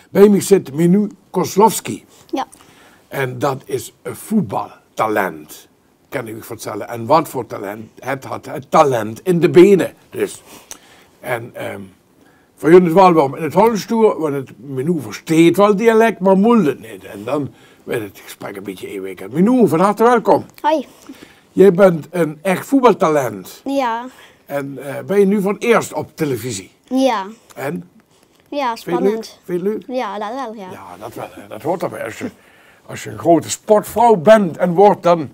Bij mij zit Minu Kozlowski. Ja. En dat is een voetbaltalent, kan ik u vertellen. En wat voor talent? Het had het talent in de benen. Dus. En voor jullie is het wel warm in het Hollands toe, want het Minu versteekt wel dialect, maar moelt het niet. En dan werd het gesprek een beetje ingewikkeld. Minu, van harte welkom. Hoi. Jij bent een echt voetbaltalent. Ja. En ben je nu voor het eerst op televisie? Ja. En? Ja, Vind je het leuk? spannend. Vind je het leuk? Ja, dat wel, ja. Ja, dat wel. Hè. Dat hoort erbij. Als je een grote sportvrouw bent en wordt, dan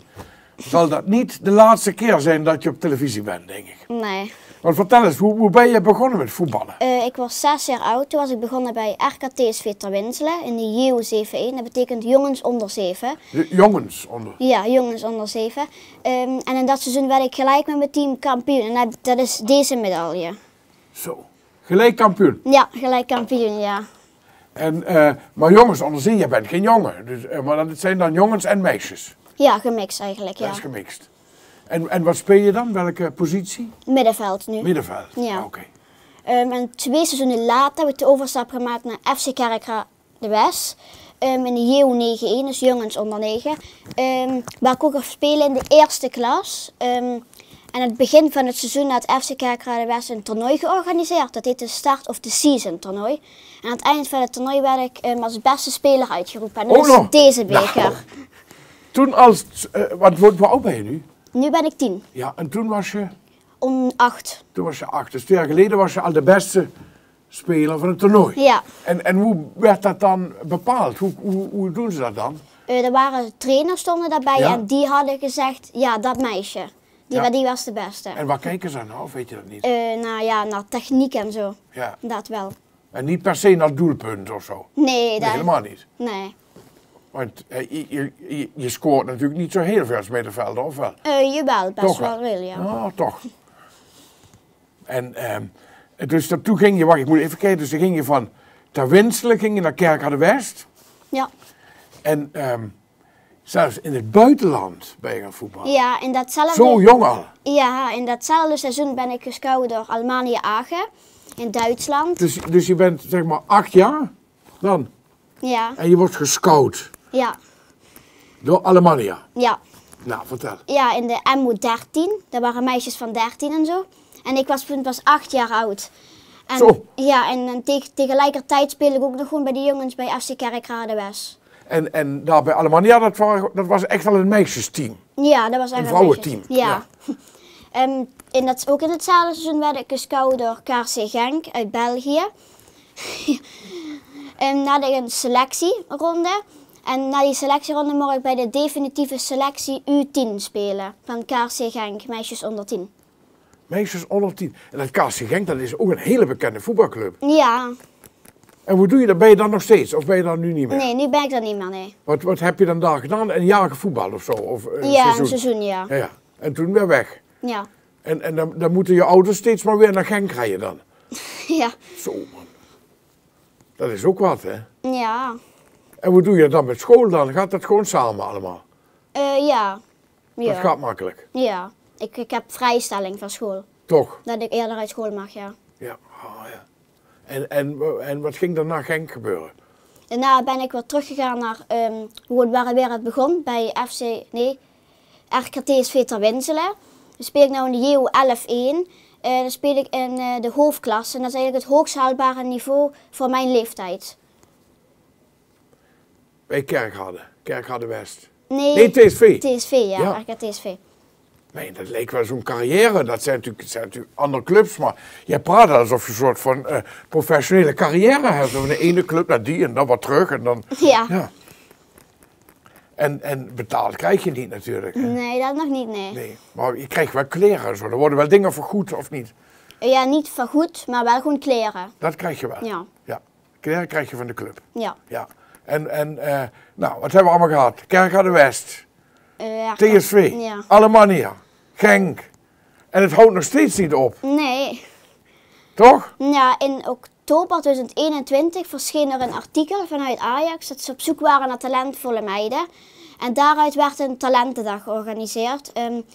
zal dat niet de laatste keer zijn dat je op televisie bent, denk ik. Nee. Maar vertel eens, hoe ben je begonnen met voetballen? Ik was 6 jaar oud. Toen was ik begonnen bij RKTSV Ter Winselen in de JO71. Dat betekent jongens onder 7. De jongens onder. Ja, jongens onder 7. En in dat seizoen werd ik gelijk met mijn team kampioen. En dat is deze medaille. Zo. Gelijk kampioen. Ja, gelijk kampioen, ja. En, maar jongens onder 7, je bent geen jongen. Dus, maar dat zijn dan jongens en meisjes. Ja, gemixt eigenlijk, ja. Dat is gemixt. En wat speel je dan? Welke positie? Middenveld nu. Middenveld. Ja. Oké. En 2 seizoenen later heb ik de overstap gemaakt naar FC Kerkrade West. In de JO91, dus jongens onder 9. Waar ik ook nog spelen in de eerste klas. En aan het begin van het seizoen had FC Kerkrade West een toernooi georganiseerd. Dat heet de Start of the Season toernooi. En aan het eind van het toernooi werd ik als beste speler uitgeroepen. En dat is deze beker. Nou, toen als, hoe oud ben je nu? Nu ben ik 10. Ja, en toen was je? 8. Toen was je 8. Dus 2 jaar geleden was je al de beste speler van het toernooi. Ja. En hoe werd dat dan bepaald? Hoe doen ze dat dan? Er waren trainers stonden daarbij Ja? en die hadden gezegd, ja, dat meisje. Die was de beste. En waar kijken ze nou, of weet je dat niet? Nou ja, naar techniek en zo. Ja. Dat wel. En niet per se naar doelpunt of zo? Nee, Nee, helemaal niet. Nee. Want je scoort natuurlijk niet zo heel veel als middenvelder, of wel? Jawel, best Toch wel veel, ja. Ah, toch. En dus toen ging je, wacht, ik moet even kijken, dus dan ging je van Ter Winselen ging je naar Kerkrade West. Ja. En zelfs in het buitenland ben je gaan voetballen. Ja, in datzelfde... Zo jong al. Ja, in datzelfde seizoen ben ik gescout door Alemannia Aachen in Duitsland. Dus je bent zeg maar 8 jaar dan? Ja. En je wordt gescout Ja. door Alemannia. Ja. Nou, vertel. Ja, in de MO13. Dat waren meisjes van 13 en zo. En ik was toen pas 8 jaar oud. En, Zo. Ja, en tegelijkertijd speelde ik ook nog gewoon bij de jongens bij FC Kerkrade West. En daar bij Alemannia, dat was echt wel een meisjesteam. Ja, dat was eigenlijk Een vrouwenteam. Ja. Ook in hetzelfde seizoen werd ik gescout door KRC Genk uit België. Dan had ik een selectieronde. En na die selectieronde mocht ik bij de definitieve selectie U10 spelen. Van KRC Genk, meisjes onder 10. Meisjes onder 10. En dat KRC Genk, dat is ook een hele bekende voetbalclub. Ja. En hoe doe je dat? Ben je dan nog steeds? Of ben je dan nu niet meer? Nee, nu ben ik dat niet meer, nee. Wat heb je dan daar gedaan? Een jaar gevoetbald of zo? Of een Ja, seizoen? een seizoen, ja. Ja. En toen weer weg. Ja. En dan moeten je ouders steeds maar weer naar Genk rijden dan. Ja. Zo man. Dat is ook wat, hè? Ja. En hoe doe je dat dan met school dan? Gaat dat gewoon samen allemaal? Ja. Dat gaat makkelijk. Ja. Ik heb vrijstelling van school. Toch? Dat ik eerder uit school mag, ja. Ja. Ah, ja. En wat ging er na Genk gebeuren? Daarna ben ik weer teruggegaan naar waar het begon, bij RKTSV Ter Winselen. Dan speel ik nu in de JO 11-1. Dan speel ik in de hoofdklasse en dat is eigenlijk het hoogst haalbare niveau voor mijn leeftijd. Bij Kerkrade West. Nee, TSV. TSV, ja, Ja. RKTSV. Nee, dat leek wel zo'n carrière. Dat zijn natuurlijk andere clubs, maar jij praat alsof je een soort van professionele carrière hebt. Van de ene club naar die en dan wat terug en dan... Ja. Ja. En betaald krijg je niet natuurlijk. Hè? Nee, dat nog niet, nee. Nee, maar je krijgt wel kleren en zo. Er worden wel dingen vergoed of niet? Ja, niet vergoed, maar wel gewoon kleren. Dat krijg je wel? Ja. Ja. Kleren krijg je van de club? Ja. Ja. Nou, wat hebben we allemaal gehad? Kerkrade West, TSV, Ja. Alemannia, Genk. En het houdt nog steeds niet op, Nee. toch? Ja, in oktober 2021 verscheen er een artikel vanuit Ajax dat ze op zoek waren naar talentvolle meiden. En daaruit werd een talentendag georganiseerd. En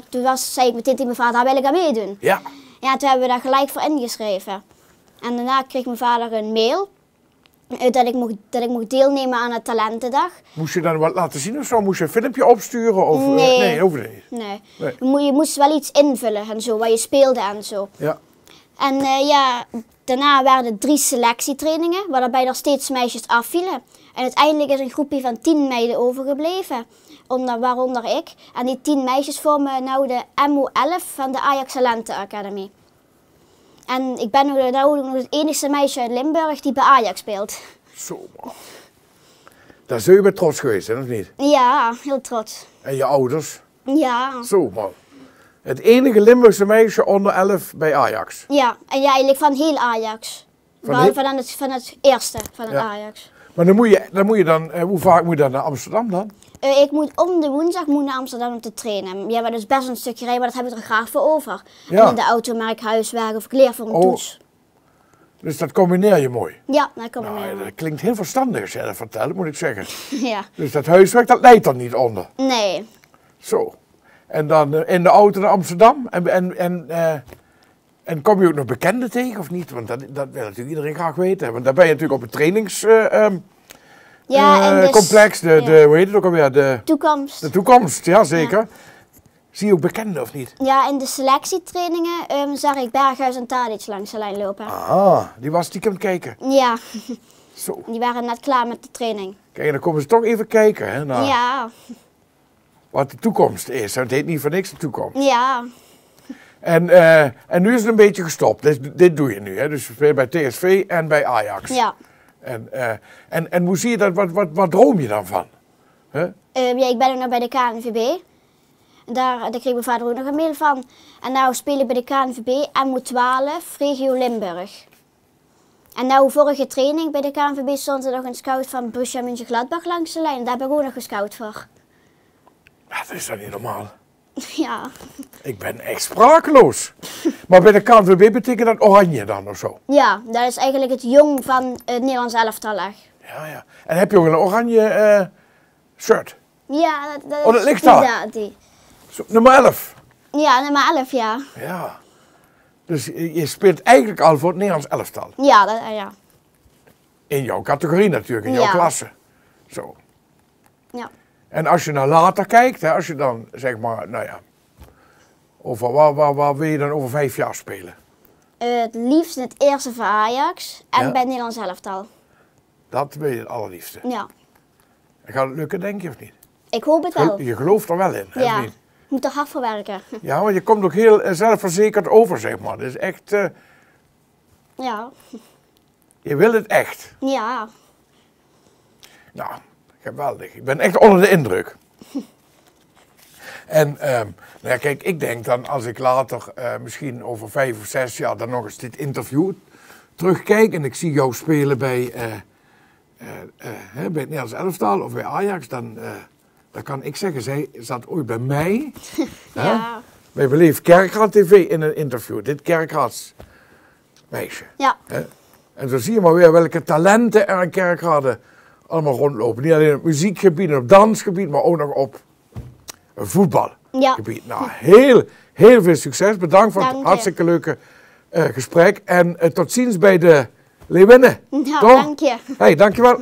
toen zei ik meteen tegen mijn vader, daar wil ik aan meedoen. Ja. Ja, toen hebben we daar gelijk voor ingeschreven. En daarna kreeg mijn vader een mail Dat ik mocht deelnemen aan de talentendag. Moest je dan wat laten zien of zo? Moest je een filmpje opsturen? Of, Nee. Nee, hoeft niet. Nee. Je moest wel iets invullen en zo, waar je speelde en zo. Ja. En daarna waren er 3 selectietrainingen, waarbij er steeds meisjes afvielen. En uiteindelijk is een groepje van 10 meiden overgebleven, waaronder ik. En die 10 meisjes vormen nou de MO11 van de Ajax Talenten Academy. En ik ben nu nog het enige meisje uit Limburg die bij Ajax speelt. Zo, man. Daar zul je bij trots geweest zijn, of niet? Ja, heel trots. En je ouders? Ja. Zo, man. Het enige Limburgse meisje onder 11 bij Ajax. Ja, en ja, eigenlijk van heel Ajax. Behalve van het eerste van het Ajax. Maar dan moet je hoe vaak moet je dan naar Amsterdam dan? Ik moet om de woensdag naar Amsterdam om te trainen. Ja, maar dat is best een stukje rijden, maar dat heb ik er graag voor over. Ja. En in de auto maak ik huiswerk of ik leer voor een toets. Dus dat combineer je mooi. Ja, dat komt Nou, mee. dat klinkt heel verstandig als jij dat vertelt, moet ik zeggen. Ja. Dus dat huiswerk, dat leidt er niet onder. Nee. Zo. En dan in de auto naar Amsterdam. En kom je ook nog bekenden tegen of niet? Want dat wil natuurlijk iedereen graag weten. Want daar ben je natuurlijk op het trainingscomplex. en Hoe heet het ook alweer? De toekomst, ja zeker. Ja. Zie je ook bekenden of niet? Ja, in de selectietrainingen zag ik Berghuis en Tadic langs de lijn lopen. Ah, die was stiekem kijken. Ja. Zo. Die waren net klaar met de training. Kijk, dan komen ze toch even kijken, hè? Naar Ja. wat de toekomst is. Het heet niet voor niks de toekomst. Ja. En nu is het een beetje gestopt. Dit doe je nu, hè? Dus bij TSV en bij Ajax. Ja. En hoe zie je dat? Wat droom je dan van? Huh? Ja, ik ben ook nog bij de KNVB. Daar kreeg mijn vader ook nog een mail van. En nou speel ik bij de KNVB MO12 Regio Limburg. En nou vorige training bij de KNVB stond er nog een scout van Borussia Mönchengladbach langs de lijn. Daar ben ik ook nog gescout voor. Ja, dat is dan niet normaal. Ja. Ik ben echt sprakeloos. Maar bij de KNVB betekent dat oranje dan of zo? Ja, dat is eigenlijk het jong van het Nederlands elftal. Ja. En heb je ook een oranje shirt? Ja, dat Oh, dat ligt daar? Ja, die. Zo, nummer 11? Ja, nummer 11, ja. Ja. Dus je speelt eigenlijk al voor het Nederlands elftal? Ja, ja. In jouw categorie natuurlijk, in jouw klasse. Zo. Ja. En als je naar later kijkt, hè, als je dan zeg maar, nou ja, waar wil je dan over 5 jaar spelen? Het liefst in het eerste voor Ajax en bij het Nederlands elftal. Dat wil je het allerliefste. Ja. Gaat het lukken, denk je, of niet? Ik hoop het wel. Je gelooft er wel in, hè, ja. of niet? Je moet er hard voor werken. Ja, want je komt ook heel zelfverzekerd over, zeg maar. Dat is echt, Ja. je wil het echt. Ja. Nou, geweldig. Ik ben echt onder de indruk. En nou ja, kijk, ik denk dan als ik later, misschien over 5 of 6 jaar, dan nog eens dit interview terugkijk en ik zie jou spelen bij het Nederlands elftal of bij Ajax, dan kan ik zeggen, zij zat ooit bij mij, Ja. bij Beleef Kerkrade TV in een interview. Dit Kerkrads meisje. Ja. Hè? En zo zie je maar weer welke talenten er in Kerkrade allemaal rondlopen. Niet alleen op muziekgebied en op dansgebied, maar ook nog op voetbalgebied. Ja. Nou, heel veel succes. Bedankt voor het Dank je. hartstikke leuke gesprek. En tot ziens bij de Leeuwinnen. Ja, Toch? dank je. Hey, dankjewel.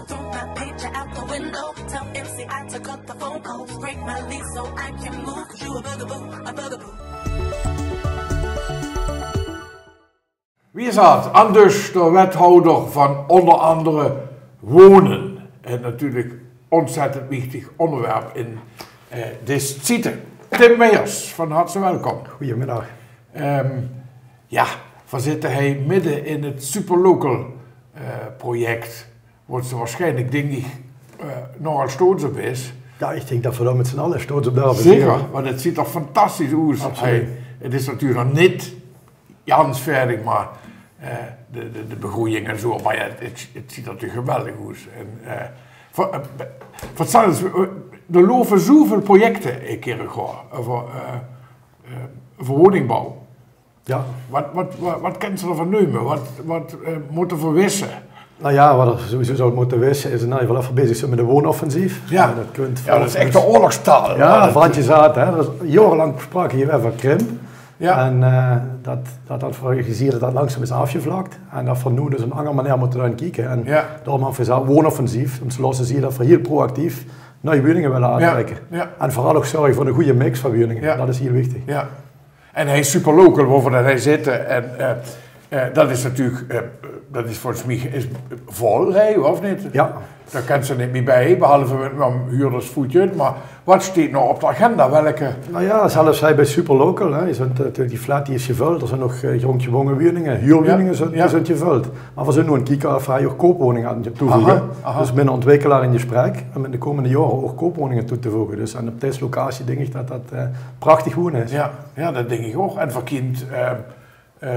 throw my picture out the window. Tell MCI to cut the phone calls. Break my lease so I can move. 'Cause you a bugaboo, a bugaboo. Wie is dat? Anders de wethouder van onder andere wonen. En natuurlijk ontzettend wichtig onderwerp in deze zitten. Tim Meijers, van harte welkom. Goedemiddag. We zitten hij midden in het Superlocal project. Wordt ze waarschijnlijk denk ik nogal stoot op is. Ja, ik denk dat we daar met z'n allen stoot op daar Zeker, want het ziet er fantastisch uit. Het is natuurlijk nog niet Jans verdig, maar de begroeiing en zo. Maar ja, het ziet er natuurlijk geweldig uit. Vertel eens, er lopen zoveel projecten een keer over woningbouw. Ja. Wat kan ze ervan nemen? Wat moet er voor wissen? Nou ja, wat er sowieso zou moeten wissen is in ieder geval even bezig zijn met de woonoffensief. Ja, dat is echt de oorlogstaal. Ja, Fransje zaten. Hè. Dat is jarenlang spraken hier over krimp. Ja. En dat we gezien dat langzaam is afgevlakt. En dat we nu dus een andere manier moeten gaan kijken. En daarom hebben we gezegd wonoffensief. Om te laten zien dat we heel proactief nieuwe woningen willen aantrekken. Ja. En vooral ook zorgen voor een goede mix van woningen. Ja. Dat is heel wichtig. Ja. En hij is superlocal waarvoor hij zit. En dat is natuurlijk, dat is volgens mij is vol, of niet? Ja. Daar kan ze niet meer bij, behalve met huurdersvoetje. Maar wat staat nou op de agenda? Welke? Nou ja, zelfs hij bij Superlocal, hè. Die flat die is gevuld, er zijn nog grondgebonden woningen, huurwoningen zijn gevuld. Maar we zijn nu een kijken of hij ook koopwoningen aan toevoegen. Aha. Dus met een ontwikkelaar in gesprek en met de komende jaren ook koopwoningen toe te voegen. Dus en op deze locatie denk ik dat dat prachtig wonen is. Ja, dat denk ik ook. En voor kind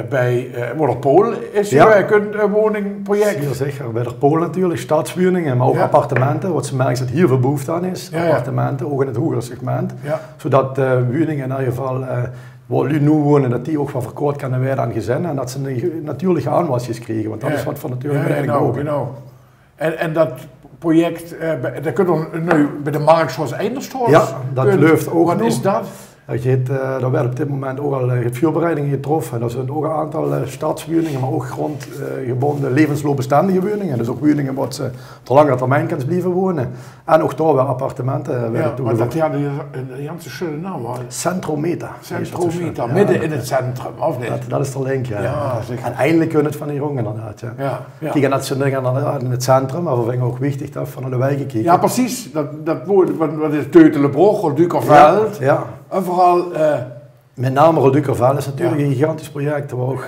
bij Waterpool is er een woningproject. Zeer zeker, bij de Pool natuurlijk, staatswoningen, maar ook appartementen, wat ze merken dat hier veel behoefte aan is. Appartementen, ook in het hogere segment. Zodat woningen in ieder geval waar nu wonen, dat die ook van verkocht kunnen worden aan gezinnen en dat ze een natuurlijke aanwasjes krijgen, want dat is wat van natuurlijk eigenlijk ook. En dat project, dat kunnen we nu bij de markt zoals Einderstorst. Ja, dat loopt ook. Wat is dat? Daar werd op dit moment ook al vuurbereidingen getroffen. Dat zijn ook een aantal stadswoningen, maar ook grondgebonden levensloopbestendige woningen. Dus ook woningen waar ze op langere termijn kunnen blijven wonen. En ook daar weer appartementen werden toegevoegd. Maar dat de Janse schöne naam was. Centrometa. Centrometa, midden in het centrum, of niet? Dat is de link, ja. En eindelijk kunnen het van die jongen inderdaad. Kijk, dat ze inderdaad in het centrum, maar we vinden ook wichtig dat van de wijken kijken. Ja, precies. Dat woord, wat is Teutelenbrug, Dukerveld. Ja. En vooral... Met name Rodukerveld is natuurlijk een gigantisch project waar ook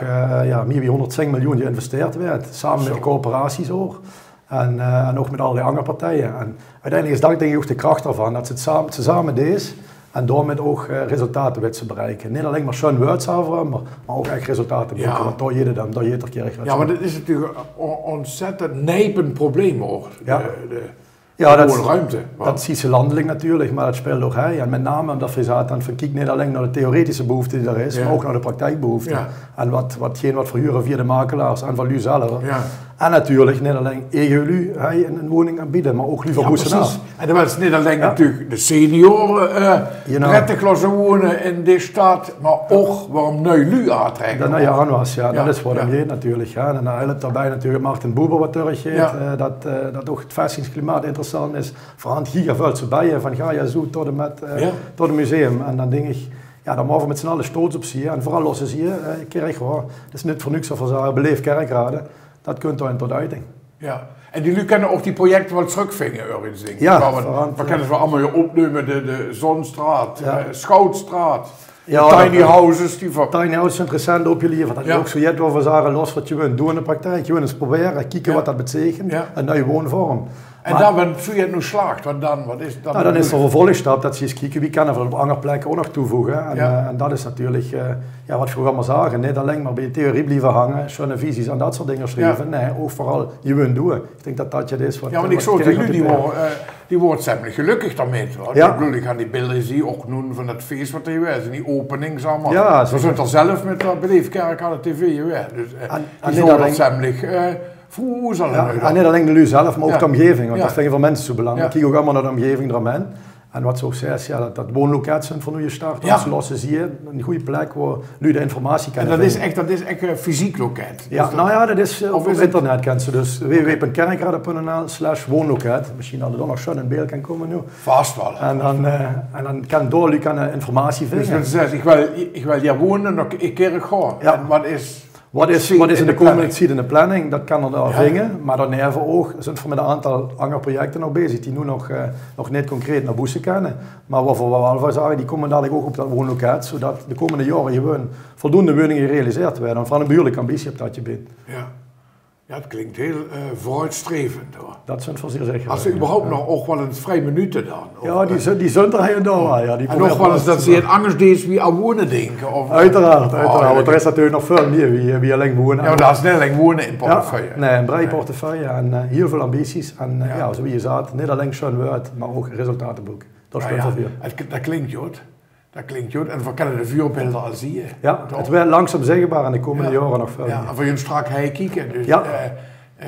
meer dan 110 miljoen geïnvesteerd werd. Samen met coöperaties ook. En ook met allerlei andere partijen. En uiteindelijk is dat denk ik ook de kracht ervan, dat ze het samen deze en daarmee ook resultaten willen bereiken. Niet alleen maar schoon words over, maar ook echt resultaten boeken. Want daar je dan, daar keer. Ja, maar dat is natuurlijk een ontzettend nijpend probleem hoor. Ruimte. Dat ziet ze landelijk natuurlijk, maar dat speelt ook hij. En met name omdat we zaten van kijk niet alleen naar de theoretische behoefte die er is, maar ook naar de praktijkbehoefte. En wat verhuren via de makelaars en van u zelf. En natuurlijk niet alleen hij een woning aanbieden, maar ook liever precies. En dat is niet alleen natuurlijk de senioren prettig laten wonen in deze stad, maar ook waarom nu aantrekken. Dat nou aanwas, dat is wat hem heet natuurlijk. Ja. En dan helpt daarbij natuurlijk Martin Boeber wat teruggeeft, dat ook het vestigingsklimaat interessant is. Vooral het gigaveldse bijen van ga je zo tot en met tot het museum. En dan denk ik, dan mogen we met z'n allen stoot op zien. En vooral lossen zie je, kerk hoor. Het is niet voor niks of we zeggen, beleef kerkraden. Dat kunt dan tot uiting. Ja, en jullie kunnen ook die projecten wel terugvingen, ergens denk ik. Ja, we kunnen ze allemaal opnemen, de Zonstraat, Schoutstraat. Ja, tiny houses. Tiny houses zijn recent opgeleverd. Dat je ook zo jet over zeggen, los wat je wilt doen in de praktijk. Je wilt eens proberen, kijken wat dat betekent. En dan je woonvorm. En dan, wanneer je het nu slaagt, wat is dan? Dan is er een vervolgstap dat ze eens kijken wie kan er op andere plekken ook nog toevoegen. En dat is natuurlijk wat we allemaal zagen. Niet alleen maar bij de theorie blijven hangen, schöne visies en dat soort dingen schrijven. Nee, ook vooral je wilt doen. Ik denk dat het is wat. Ja, want ik zou tegen nu die wordt ziemlich gelukkig daarmee. Ik ga die beelden zien, ook nu van het feest wat er is, en die opening allemaal. Ja, we zijn er zelf met de Beleefkerk aan de tv geweest. Dus die zou dat ziemlich en niet alleen de lui zelf, maar ook de omgeving. Want dat vind ik voor mensen zo belangrijk. Ik kijk ook allemaal naar de omgeving eromheen. En wat ze ook zei, is ja, dat woonloket zijn voor nu je start. Ja. Ze lossen ze hier een goede plek waar nu de informatie kan En dat is echt een fysiek loket. Ja, Dus nou ja, dat is of op is het- internet kent ze dus www.kerkrade.nl/woonloket. Misschien dat er dan nog zo in beeld kan komen nu. Vast wel. En dan kan door, je kan informatie Dus vinden. dat zegt, ik wil hier wonen nog een keer gaan. Ja. En wat is Wat is in de komende planning? tijd in de planning, dat kan er daar Ja. vingen, maar daarna ook zijn we met een aantal andere projecten nog bezig die nu nog niet concreet naar boezen kennen. Maar waarvoor we wel van zeggen, die komen dadelijk ook op dat woonloket, zodat de komende jaren gewoon voldoende woningen gerealiseerd werden. En van een behoorlijke ambitie op dat je bent. Ja, het klinkt heel vooruitstrevend hoor. Dat zijn voor zeer zeker. Als ze überhaupt nog ook wel eens vrij minuten dan. Ja, die zijn er heel door. Ja, die en nog wel eens dat ze het anders deed wie aan wonen denken. Of, Uiteraard. Oh, Want er is natuurlijk nog veel meer wie alleen wonen. Ja, maar dat is net alleen wonen in portefeuille. Ja, nee, een breed portefeuille en heel veel ambities. En ja, zoals je zei, niet alleen schoon woord, maar ook resultaten boeken. Dat is Nou veel ja, veel. dat klinkt goed. Dat klinkt goed. En we kennen de vuurbeelden al zien. Ja, het werd langzaam zichtbaar en de komende jaren nog veel Ja, meer. en voor jullie strak hij kijken. Dus, Ja.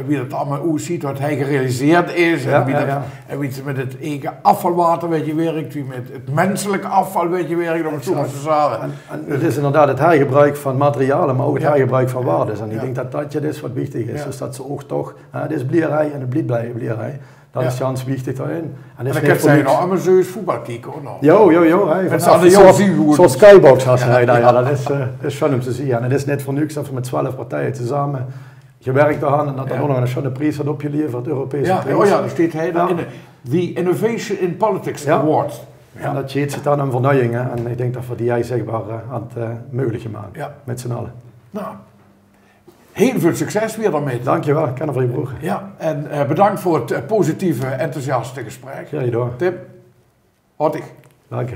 wie dat allemaal hoe ziet, wat hij gerealiseerd is. Ja, En wie, ja, dat, ja. en wie het met het eigen afvalwater weet je werkt. Wie met het menselijk afval weet je werkt. Om het zo maar te zeggen. En het is inderdaad het hergebruik van materialen, maar ook het Ja. hergebruik van waarden. En ik Ja. denk dat dat is wat wichtig is. Ja. Dus dat ze ook toch, het is blierij en het blijft blierij. Dat Ja. is ganz wichtig daarin. En En dan kan zij nog ambitieus voetbal kijken hoor. nog. Jo. Met z'n allen jongens zien hoe het- Zoals Skybox had hij daar, ja, dat is fun om te zien. En het is net voor niks dat we met 12 partijen samen gewerkt aan en dat er Ja. ook nog een schone prijs had opgeleverd, Europese Ja, prijs. oh ja, daar staat hij dan Ja. in de Innovation in Politics Ja. Award. En dat jeet zit aan een vernieuwing hè. En ik denk dat we die jij zegbaar aan het mogelijk maken, Ja. met z'n allen. Nou, heel veel succes weer daarmee. Dankjewel, ik kan er voor je broer. Ja, en bedankt voor het positieve, enthousiaste gesprek. Ga je door. Tim, hartig. Dank je.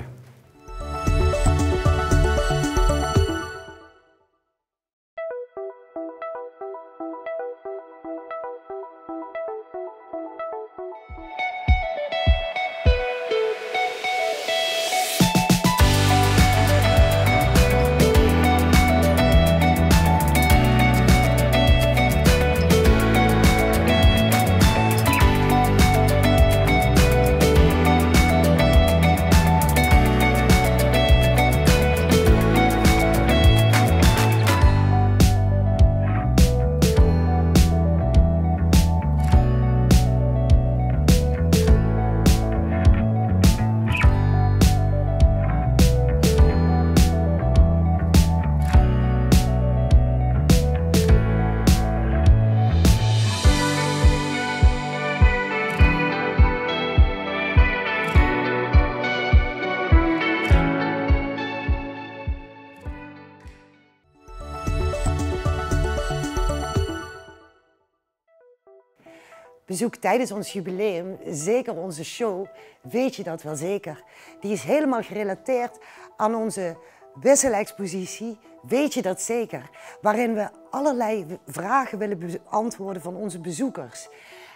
Bezoek tijdens ons jubileum, zeker onze show, weet je dat wel zeker. Die is helemaal gerelateerd aan onze wisselexpositie, weet je dat zeker. Waarin we allerlei vragen willen beantwoorden van onze bezoekers.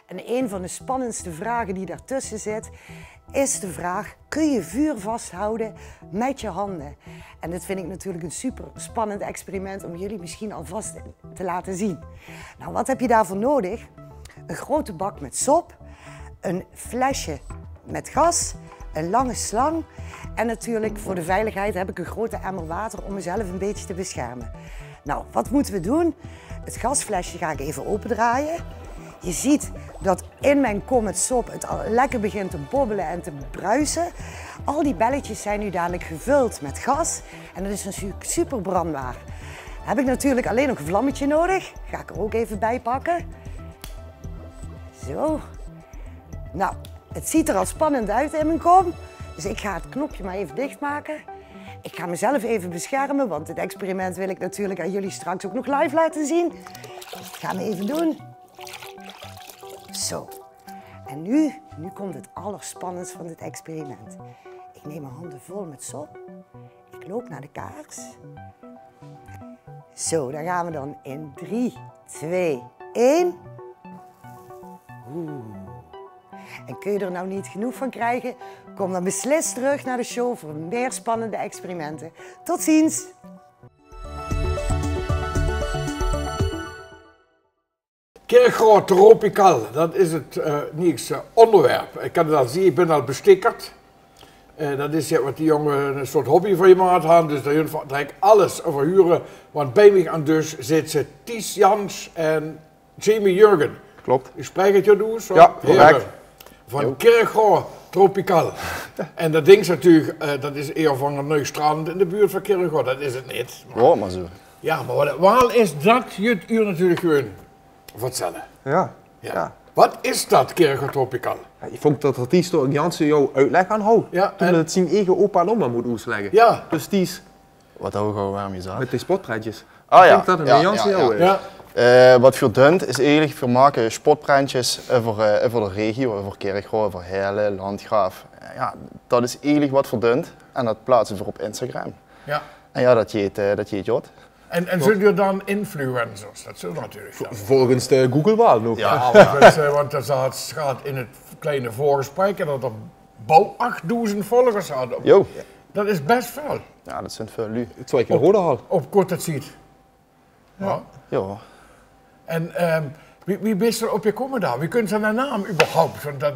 En een van de spannendste vragen die daartussen zit, is de vraag: kun je vuur vasthouden met je handen? En dat vind ik natuurlijk een super spannend experiment om jullie misschien alvast te laten zien. Nou, wat heb je daarvoor nodig? Een grote bak met sop, een flesje met gas, een lange slang en natuurlijk voor de veiligheid heb ik een grote emmer water om mezelf een beetje te beschermen. Nou, wat moeten we doen? Het gasflesje ga ik even opendraaien. Je ziet dat in mijn kom met sop het al lekker begint te bobbelen en te bruisen. Al die belletjes zijn nu dadelijk gevuld met gas en dat is natuurlijk super brandbaar. Dan heb ik natuurlijk alleen nog een vlammetje nodig. Ga ik er ook even bij pakken. Zo. Nou, het ziet er al spannend uit in mijn kom. Dus ik ga het knopje maar even dichtmaken. Ik ga mezelf even beschermen, want dit experiment wil ik natuurlijk aan jullie straks ook nog live laten zien. Dus ik ga hem even doen. Zo. En nu komt het allerspannendste van dit experiment. Ik neem mijn handen vol met sop. Ik loop naar de kaars. Zo, daar gaan we dan in 3, 2, 1. En kun je er nou niet genoeg van krijgen? Kom dan beslist terug naar de show voor meer spannende experimenten. Tot ziens! Kerkgroot Tropical, dat is het nieuwste onderwerp. Ik kan het al zien, ik ben al bestickerd. Dat is wat die jongen een soort hobby voor je maat had. Dus daar eigenlijk alles over huren. Want bij mij aan dus zitten Ties Jans en Jamie Jurgen. Klopt. U spreekt het je dus? Ja, correct. Van Kirchhoff Tropical. En dat ding is natuurlijk, dat is eer van een Neustrand in de buurt van Kirchhoff. Dat is het niet. Hoor maar zo. Ja, maar waar is dat je het u natuurlijk gewoon vertellen? Ja. Ja. Wat is dat Kirchhoff Tropical? Ja, ik vond dat Ties door Jansen jou uitleg aan hou. Ja, Toen en- het zijn eigen opa en oma moet uitleggen. Ja. Dus Ties, Wat ook al waarom je zat. met die spotprentjes. Ah Ik ja. denk dat het een Jansen jou is. Ja. Wat we doen is eigenlijk, we maken sportprentjes over de regio, over Kirchhoff, over Heerlen, Landgraaf. Ja, dat is eigenlijk wat we doen en dat plaatsen we op Instagram. Ja. En ja, dat jeet Jot. En zullen je dan influencers? Dat zullen natuurlijk zijn. Volgens de Google-waal nog. Ja. Want er gaat in het kleine voorgesprek en dat er bouw 8000 volgers hadden. Jo. Dat is best veel. Ja, dat zijn veel lu. 2 keer rode hal. Op korte tijd. Ja. Ja. En wie is er op je komen daar? Wie kunt zijn naam überhaupt? Want dat,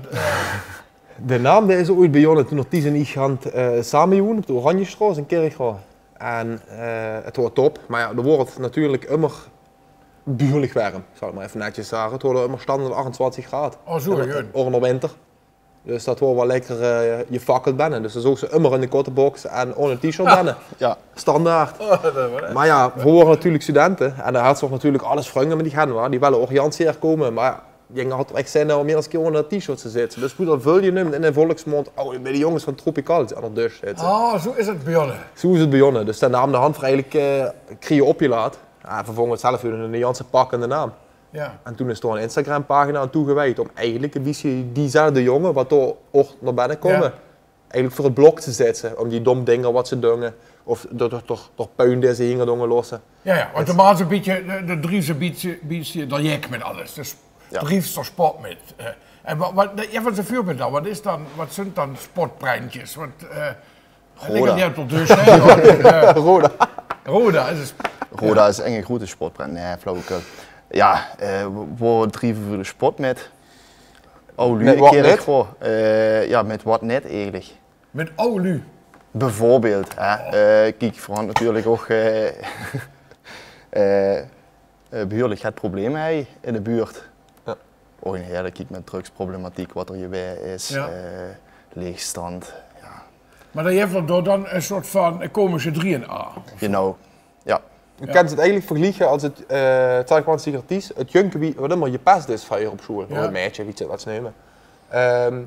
De naam die is ooit begonnen toen Ties en ik gaan samenwonen op de Oranjestraat in Kirchhoff. En het wordt top, maar ja, er wordt natuurlijk immer buurlijk warm, zal ik maar even netjes zeggen. Het wordt immer standaard 28 graden. Oh, zo, En ja. dat onder winter. Dus dat wordt wel lekker je fakkelt binnen. Dus dan zoek ze immer in de korte box en ohne t-shirt binnen. Ja. Standaard. Maar ja, we worden natuurlijk studenten en daar had ze natuurlijk alles vrangen met die gaan. Die willen ook Jans hier komen, maar ja, die had echt zin om meer dan een keer onder t-shirts te zitten. Dus moet dat vul je nemen in de volksmond, oh, bij de jongens van Tropical aan de dus zitten. Ah, zo is het begonnen. Zo is het begonnen. Dus dan nam de hand voor eigenlijk kreeg je op je laat. En vervolgens zelf weer een Janse pak in de naam. Ja. En toen is er een Instagram-pagina aan toegewijd om eigenlijk een beetje diezelfde jongen wat er ook naar binnen komen, Ja. eigenlijk voor het blok te zetten. Om die dom dingen wat ze doen, of door puin die ze hingen doen lossen. Ja, want de maat een beetje, de Driese biedt je dat jek met alles. Dus Ja. Driefste sport met. En wat is een voorbeeld dan? Wat zijn dan sportprentjes? Liggen die uit de dus, hè? Roda. Roda is een Roda is een grote sportprent. Nee, flauwekul. Ja, we drijven voor de sport met. Oh, Met wat net? Ja, met wat net eigenlijk. met olu. Bijvoorbeeld, kijk, vooral natuurlijk ook behoorlijk het probleem hij in de buurt. Ja. Ook een hele kijk met drugsproblematiek, wat er hierbij is, Ja. leegstand. Ja. Maar dan heeft er dan een soort van komische 3A. Genau. Ja. Je kan het eigenlijk vergelijken als het Taekwondo sigareties, het junkie wie wat immer je pest is van je op school, Ja. of een meisje, weet je wat ze nemen.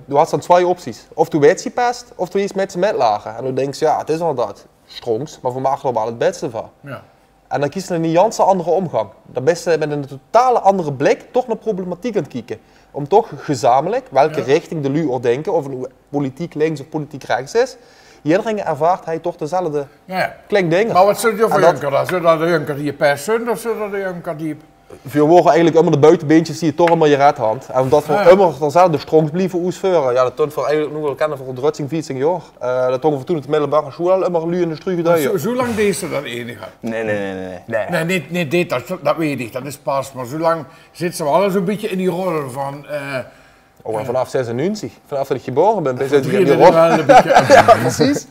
Du had dan 2 opties. Of du weet je pest, of du is met ze metlagen. En dan denk je, ja, het is al dat, strongs, maar we maken er wel het beste van. Ja. En dan kies je een Janse andere omgang. Dan ben je met een totale andere blik toch naar problematiek aan het kijken. Om toch gezamenlijk, welke Ja. richting de lui denken, of het nu politiek links of politiek rechts is, iedereen ervaart hij toch dezelfde Ja. kleine dingen. Maar wat zult je voor En dat- junker dan? Zult dat de junker die je pest zijn of zult dat de junker die... We worden eigenlijk allemaal de buitenbeentjes die je toch allemaal je red hand. En omdat we Ja. allemaal dezelfde strongs blijven uitvoeren. Ja, dat toont voor eigenlijk nog wel kennen voor drutsing 14 jaar. Dat tonen we toen in de middelbare school allemaal lu in de struge duien. Zo lang deed ze dat enige? Nee. Nee, niet dit, dat weet ik, dat is pas. Maar zo lang zit ze wel alles een beetje in die rol van... Oh, en vanaf 96, vanaf dat ik geboren ben, ben je in die Drie rol. wel een beetje... Ja, precies.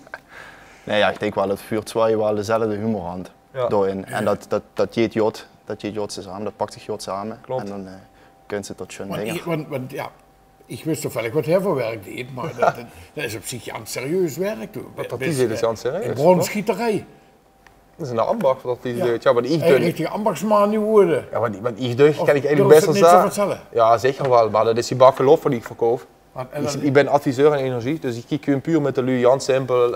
Nee, ja, ik denk wel dat vuur 2 wel dezelfde humor had Ja. daarin. En dat jeet Jot, samen, dat pakt zich Jot samen. Klopt. En dan kunt ze tot schoon Want, dingen. want ja, ik wist toch wel wat hij voor werk deed, maar dat is op zich aan serieus werk. Dat is heel aan serieus, In bronschieterij. Dat is een ambacht wat die Ja. deed. Ja, maar die ik Een doe. richtige ambachtsman niet worden. Ja, maar die ik doe, Of kan ik eigenlijk durf best het wel niet te zeggen. vertellen? Ja, zeker wel, maar dat is die bakkelof die ik verkoop. En dan- Ik ben adviseur in energie, dus ik kijk gewoon puur met de lui, Jan simpel,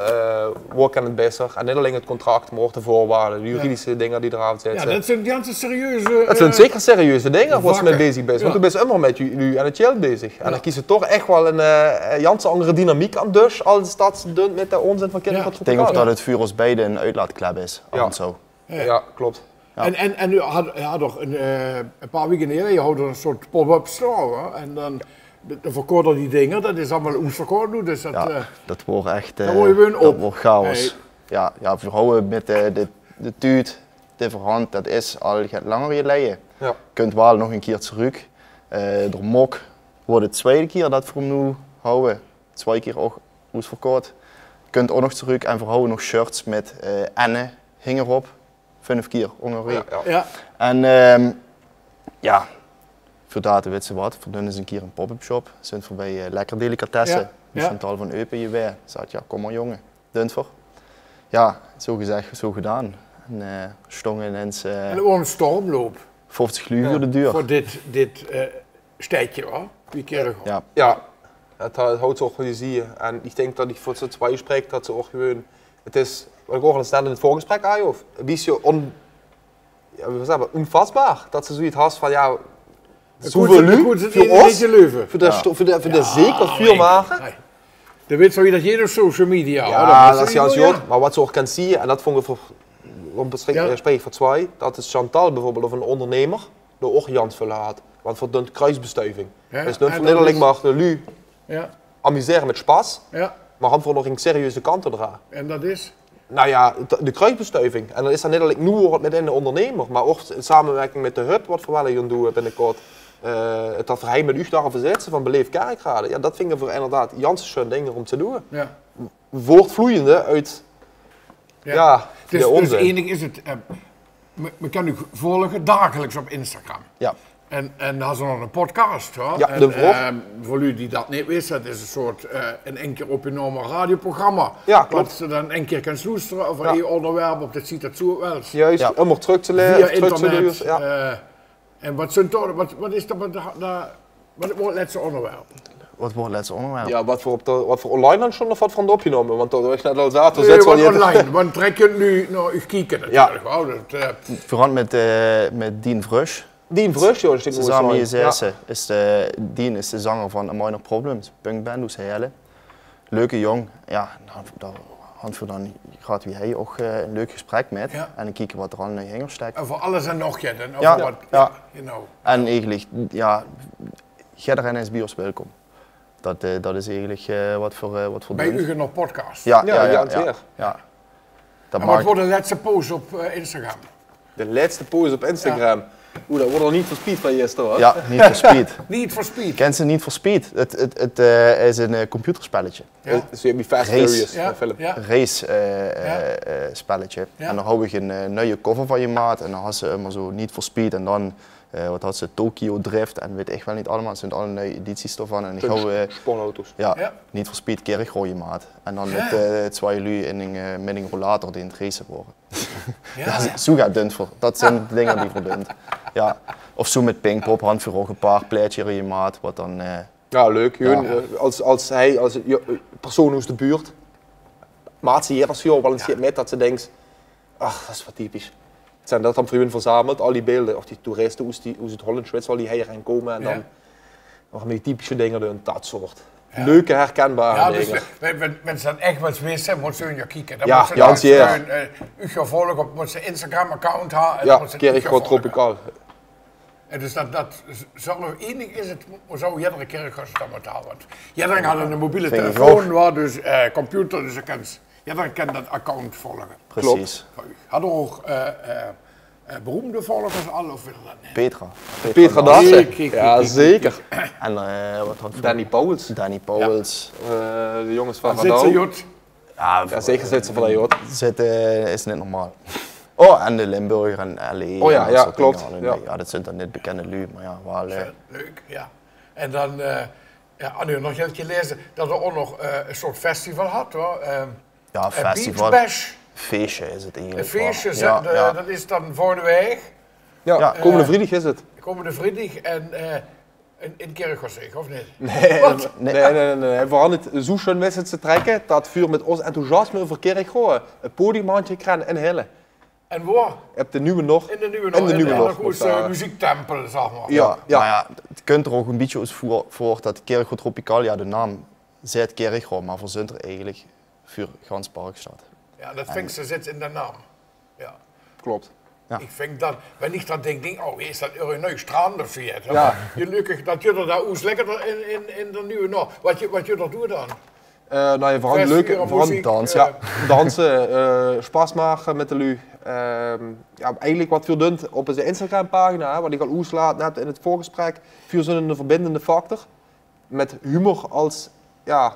waar kan het beter. En niet alleen het contract, maar ook de voorwaarden, de juridische dingen die eraan zitten. ja, dat zijn die ganse serieuze... Het zijn zeker serieuze dingen waar ze mee vakken. bezig zijn. Ja. Want toen ben je immer met jullie en het chill bezig. En dan kiezen toch echt wel een Janse andere dynamiek aan dus, als dat ze doen met de onzin van kinderen Ja. van Ik denk ook dat het vuur ons beide een uitlaatklep is. Ja. En zo. Ja, klopt. Ja. En u had toch een paar weken geleden, je had er een soort pop-up store. En dan verkopen die dingen, dat is allemaal oesverkoord nu. Dus dat, Ja, dat wordt echt dan word je weer dat op. wordt chaos. Hey. Ja, we houden met de tuut, de verhand, dat is al gaat langer geleden. Ja. Je kunt wel nog een keer terug. De mok wordt de tweede keer dat we hem nu houden. 2 keer ook uitverkocht. kunt ook nog terug en verhouden nog shirts met Enne hing erop. 5 keer ongeveer. Ja. En ja, voor dat weet ze wat, voor eens een keer een pop-up shop. Zijn voorbij lekker delicatessen. Ja. Chantal van Eupen hierbij. Zei ja, kom maar jongen, dunt voor. Ja, zo gezegd, zo gedaan. En stongen ineens En gewoon een stormloop 50 gluur de duur. voor dit stijtje hoor. Die keer Ja, Ja, het houdt zo van je zie je. En ik denk dat ik voor het twee spreekt dat ze ook gewoon. Het is, wat ik ook al stelde in het voorgesprek aan je, of een beetje onvastbaar. Dat ze zoiets had van ja, zoveel lu voor ons, voor de zeker veel maken. Dan weet zo je dat je op social media. Ja, dat is juist goed. Maar wat ze ook kan zien, en dat vond ik voor een gesprek voor twee, dat is Chantal bijvoorbeeld of een ondernemer, de ook Jans vullen had. Want voor de kruisbestuiving. Ja, Dus niet en van dat alleen is- maar de lu Ja, amuseren met spas, ja. maar hand voor nog een serieuze kant te dragen. En dat is? Nou ja, de kruisbestuiving. En dan is dat niet alleen nu wordt met een ondernemer, maar ook in samenwerking met de hub, wat voor wel je doen binnenkort. Het dat verheim met u daar verzetten van beleefd kerkraden. Ja, dat vind ik voor inderdaad Janssen dingen om te doen. Ja. Voortvloeiende uit ja, Dus, de dus onze. enig is het, we kunnen u volgen dagelijks op Instagram. ja. En dan hebben ze nog een podcast hoor. Ja, en, de vlog. voor u die dat niet wisten, dat is een soort een keer opgenomen radioprogramma. Ja, klopt. Dat ze dan een keer kan sloesteren over Ja. een onderwerp, of dat ziet dat zo wel eens. Juist, Ja. om er terug te Via leren, terug te internet. doen. Ja. En wat zijn toch, wat is dat, wat wordt het laatste onderwerp? Wat wordt het laatste onderwerp? Ja, wat voor online dan schon of wat van de opgenomen? Want dat is net al zaten, Nee, zet wel wat je online, want trek je nu naar uw kijken natuurlijk. Ja. Oh, Vooral met Dien Vrusch. Dien Vrusch, joh, dat is Samen ja. is Dien is de zanger van A Minor Problems, punkband, dus hele. Leuke jong, ja, daar dan gaat wie hij ook een leuk gesprek met Ja. en dan kijken wat er al in de hanger steekt. over alles en nog je dan. Over Ja, wat, ja. you know. En eigenlijk, ja, iedereen is bij ons welkom. Dat is eigenlijk wat voor Bij doen. u nog podcast. Ja, Ja, ja, zeker. ja. Dat En wat maakt, wordt de laatste post op Instagram? De laatste post op Instagram. Oeh, dat wordt al niet verspied van Jester hoor. ja, niet voor speed. Niet voor speed. Ken ze niet voor speed? Het is een computerspelletje. Ja. Dat is weer Fast Race. Furious, Ja, de film. ja. Race spelletje. Ja. En dan hou ik een nieuwe cover van je maat en dan had ze immer zo niet voor speed en dan wat had ze Tokyo Drift en weet ik wel niet allemaal. Het zijn alle nieuwe edities ervan en ik hou Sportauto's. ja, Ja. niet voor speed kerk je maat. En dan Ja. met twee lui in met een rollator die in het racen worden. Ja. Zo gaat dun voor. Dat zijn de dingen die verdunt. Ja. Of zo met Pinkpop, handvuur ook een paar pleitje in je maat, wat dan Ja, leuk. Gewoon, Ja. als hij, als persoon uit de buurt, maat ze hier als veel wel eens met dat ze denkt, ach, dat is wat typisch. Het zijn dat dan voor hun verzameld, al die beelden, of die toeristen, hoe ze het Holland al die hier gaan komen en dan nog meer typische dingen doen, dat soort. Leuke, herkenbare Ja, dus dingen. wenn ze dan echt wat wisten, moet ze hun ja kijken. Dan Ja, moet ze ja, dan zeer. gewoon, u gaan volgen op moet ze Instagram-account hebben. en dan Ja, moet ze keer u ik gaan gewoon volgen. tropicaal. En dus dat zo enig is het, zo iedere keer gaan ze dat met houden. Want iedereen had een mobiele Vind ik telefoon, waar dus computer, dus iedereen kan dat account volgen. precies. Hadden ook beroemde volgers al of willen dat niet? Petra. Petra Dassen. Dassen. Ja, zeker. En wat had Danny Pauwels. Danny Pauwels. De jongens van Zit ze, Radau. Jot? Ja, zeker zitten van dat, joh. Zitten is niet normaal. Oh, en de Limburger en LA. Oh ja, en dat ja, soort klopt, dingen. ja. Ja, dat zijn dan niet bekende lui, maar ja, wel. Leuk, ja. En dan, ja, nu nog een keer lezen dat er ook nog een soort festival had, hoor. Ja, Een festival. Beach Bash. Feestje is het Een eigenlijk. feestje, wel. Ja, dat is dan volgende week, Ja, Ja. komende vrijdag is het. komende vrijdag en in Kerkhorzeg, of niet? Nee. We hadden het zo schön met te trekken dat vuur met ons enthousiasme over kerk gooien. Een podiumhandje krijgen en hellen. En waar? Je hebt de nieuwe nog. In de Nieuwe En de Nieuwe in Nog, de moet daar. muziektempel, zeg maar. Ja, ja. Maar ja, het kunt er ook een beetje als voor dat Kerkhof Tropical, ja, de naam zegt Kerkhof, maar voor Zunter eigenlijk voor gans park staat. Ja, dat vind ik, ze zit in de naam. Ja. Klopt. Ja. Ik vind dat, wenn ik dan denk, oh, is dat een nieuw strand of zo? Ja. Gelukkig dat je er daar oes lekker in de Nieuwe Nog. Wat je er doet dan? Nou, je vooral Festival, leuke muziek, dansen. Ja, dansen, spas maken met de lui. Ja, eigenlijk wat veel doet op zijn Instagram-pagina, wat ik al oeslaat net in het voorgesprek, veel zo'n verbindende factor. Met humor als ja,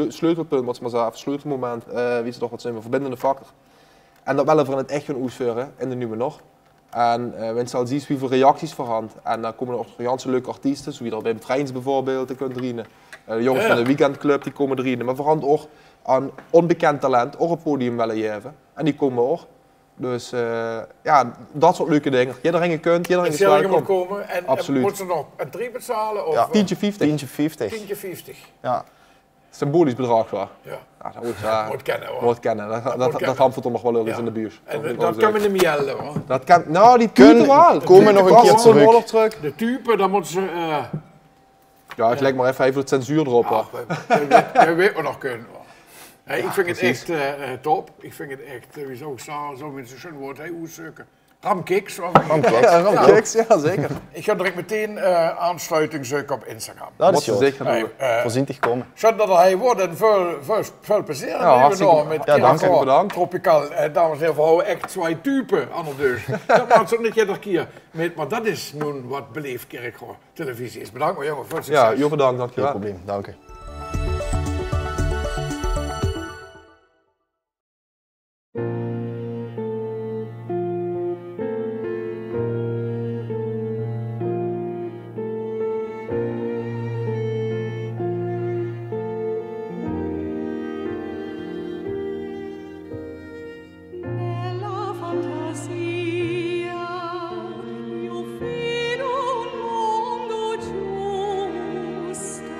sleutelpunt, wat ze maar zeggen, sleutelmoment, wie ze toch wat zijn, een verbindende factor. En dat willen we het echt gaan uitvoeren in de nieuwe nog. En we zal zien hoeveel reacties voorhand. En dan komen er ook ganse leuke artiesten, zoals er bij Trains bijvoorbeeld, die kunnen erin. De jongens van de weekendclub die komen erin. Maar voorhand ook aan onbekend talent, ook een podium willen geven. En die komen ook. Dus ja, dat soort leuke dingen. Iedereen kunt, iedereen is welkom. Komen en absoluut. Moet ze nog een 3 betalen? Of, Ja, 10,50. 10,50. Ja. Symbolisch bedrag wel. Ja. Ja, dat moet, Moet kennen hoor. moet kennen. Dat hampt er nog wel eens in de buurt. En dat kan we niet meer helden hoor. Dat kan, nou, die typen wel. Komen nog een keer terug. De type, dan moeten ze... Ja, ik leg maar even de censuur erop. Ja, we weten we nog kunnen hoor. Hey, ik vind precies. het echt top. Ik vind het echt, wie zou ik zeggen, zo met zo'n schön woord, hey, hoe zoeken. Ramkiks. Ramkiks, ja zeker. Ik ga direct meteen aansluiting zoeken op Instagram. Dat Wat is ze goed. zeker doen. Voorzichtig komen. Schön dat hij wordt en veel plezier. Ja, hartstikke bedankt. Tropicaal. Dames en heren, we houden echt twee typen aan de deur. Dat maakt zo niet iedere keer met, maar dat is nu wat beleefd Kerkhoor televisie is. Bedankt maar jongen, veel succes. Ja, heel bedankt, Geen dankjewel. probleem, dank u. Nella fantasia io vedo un mondo giusto.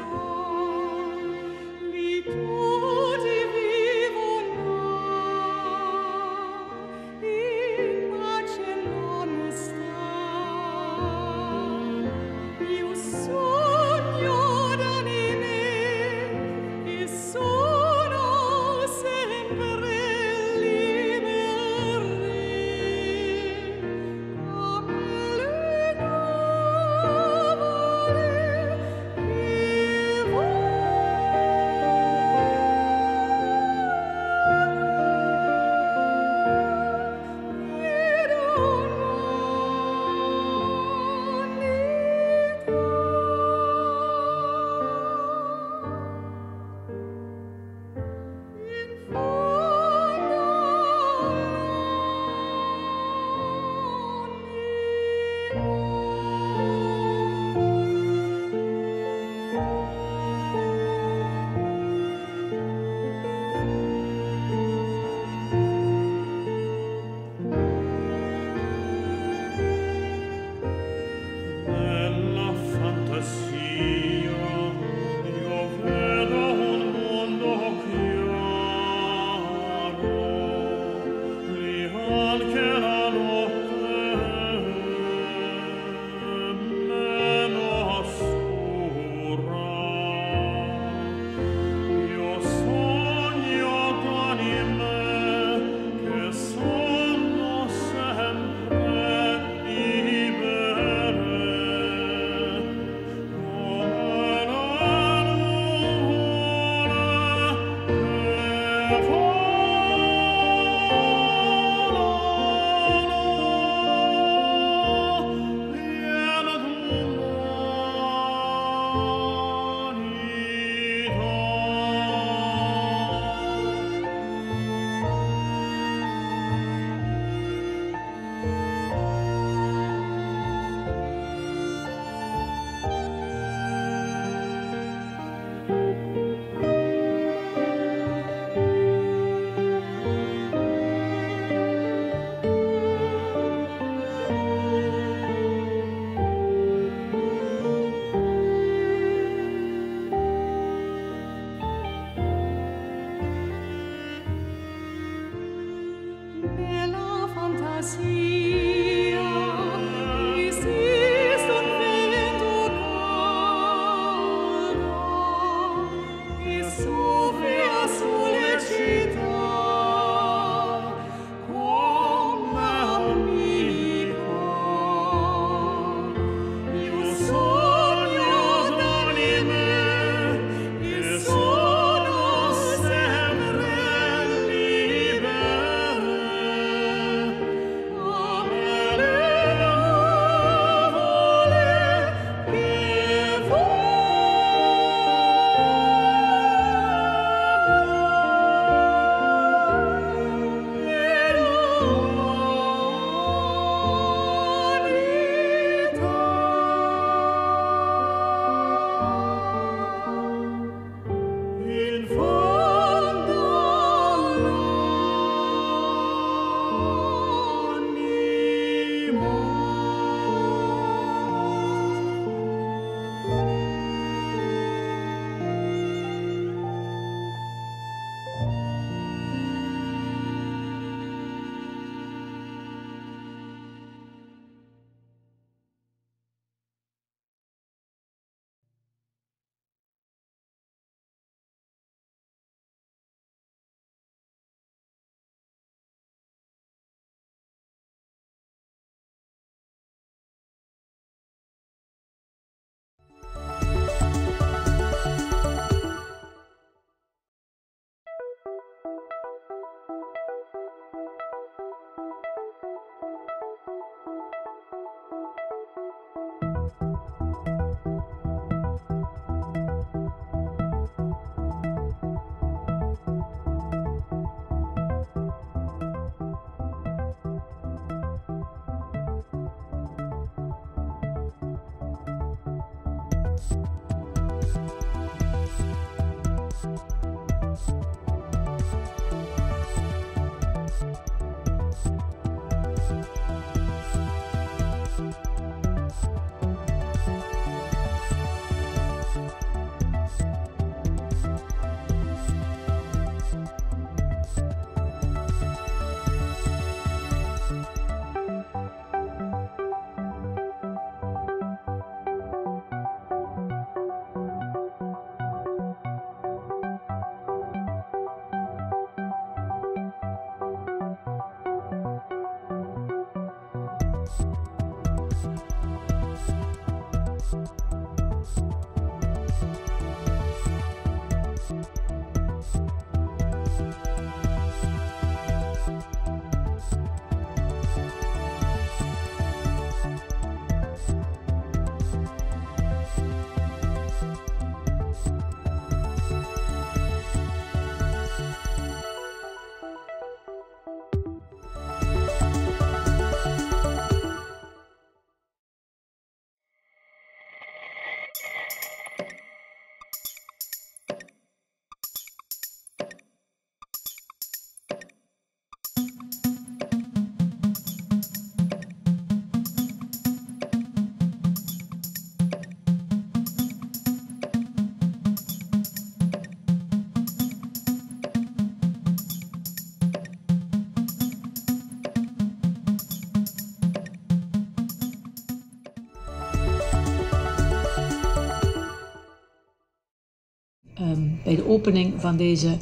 bij de opening van deze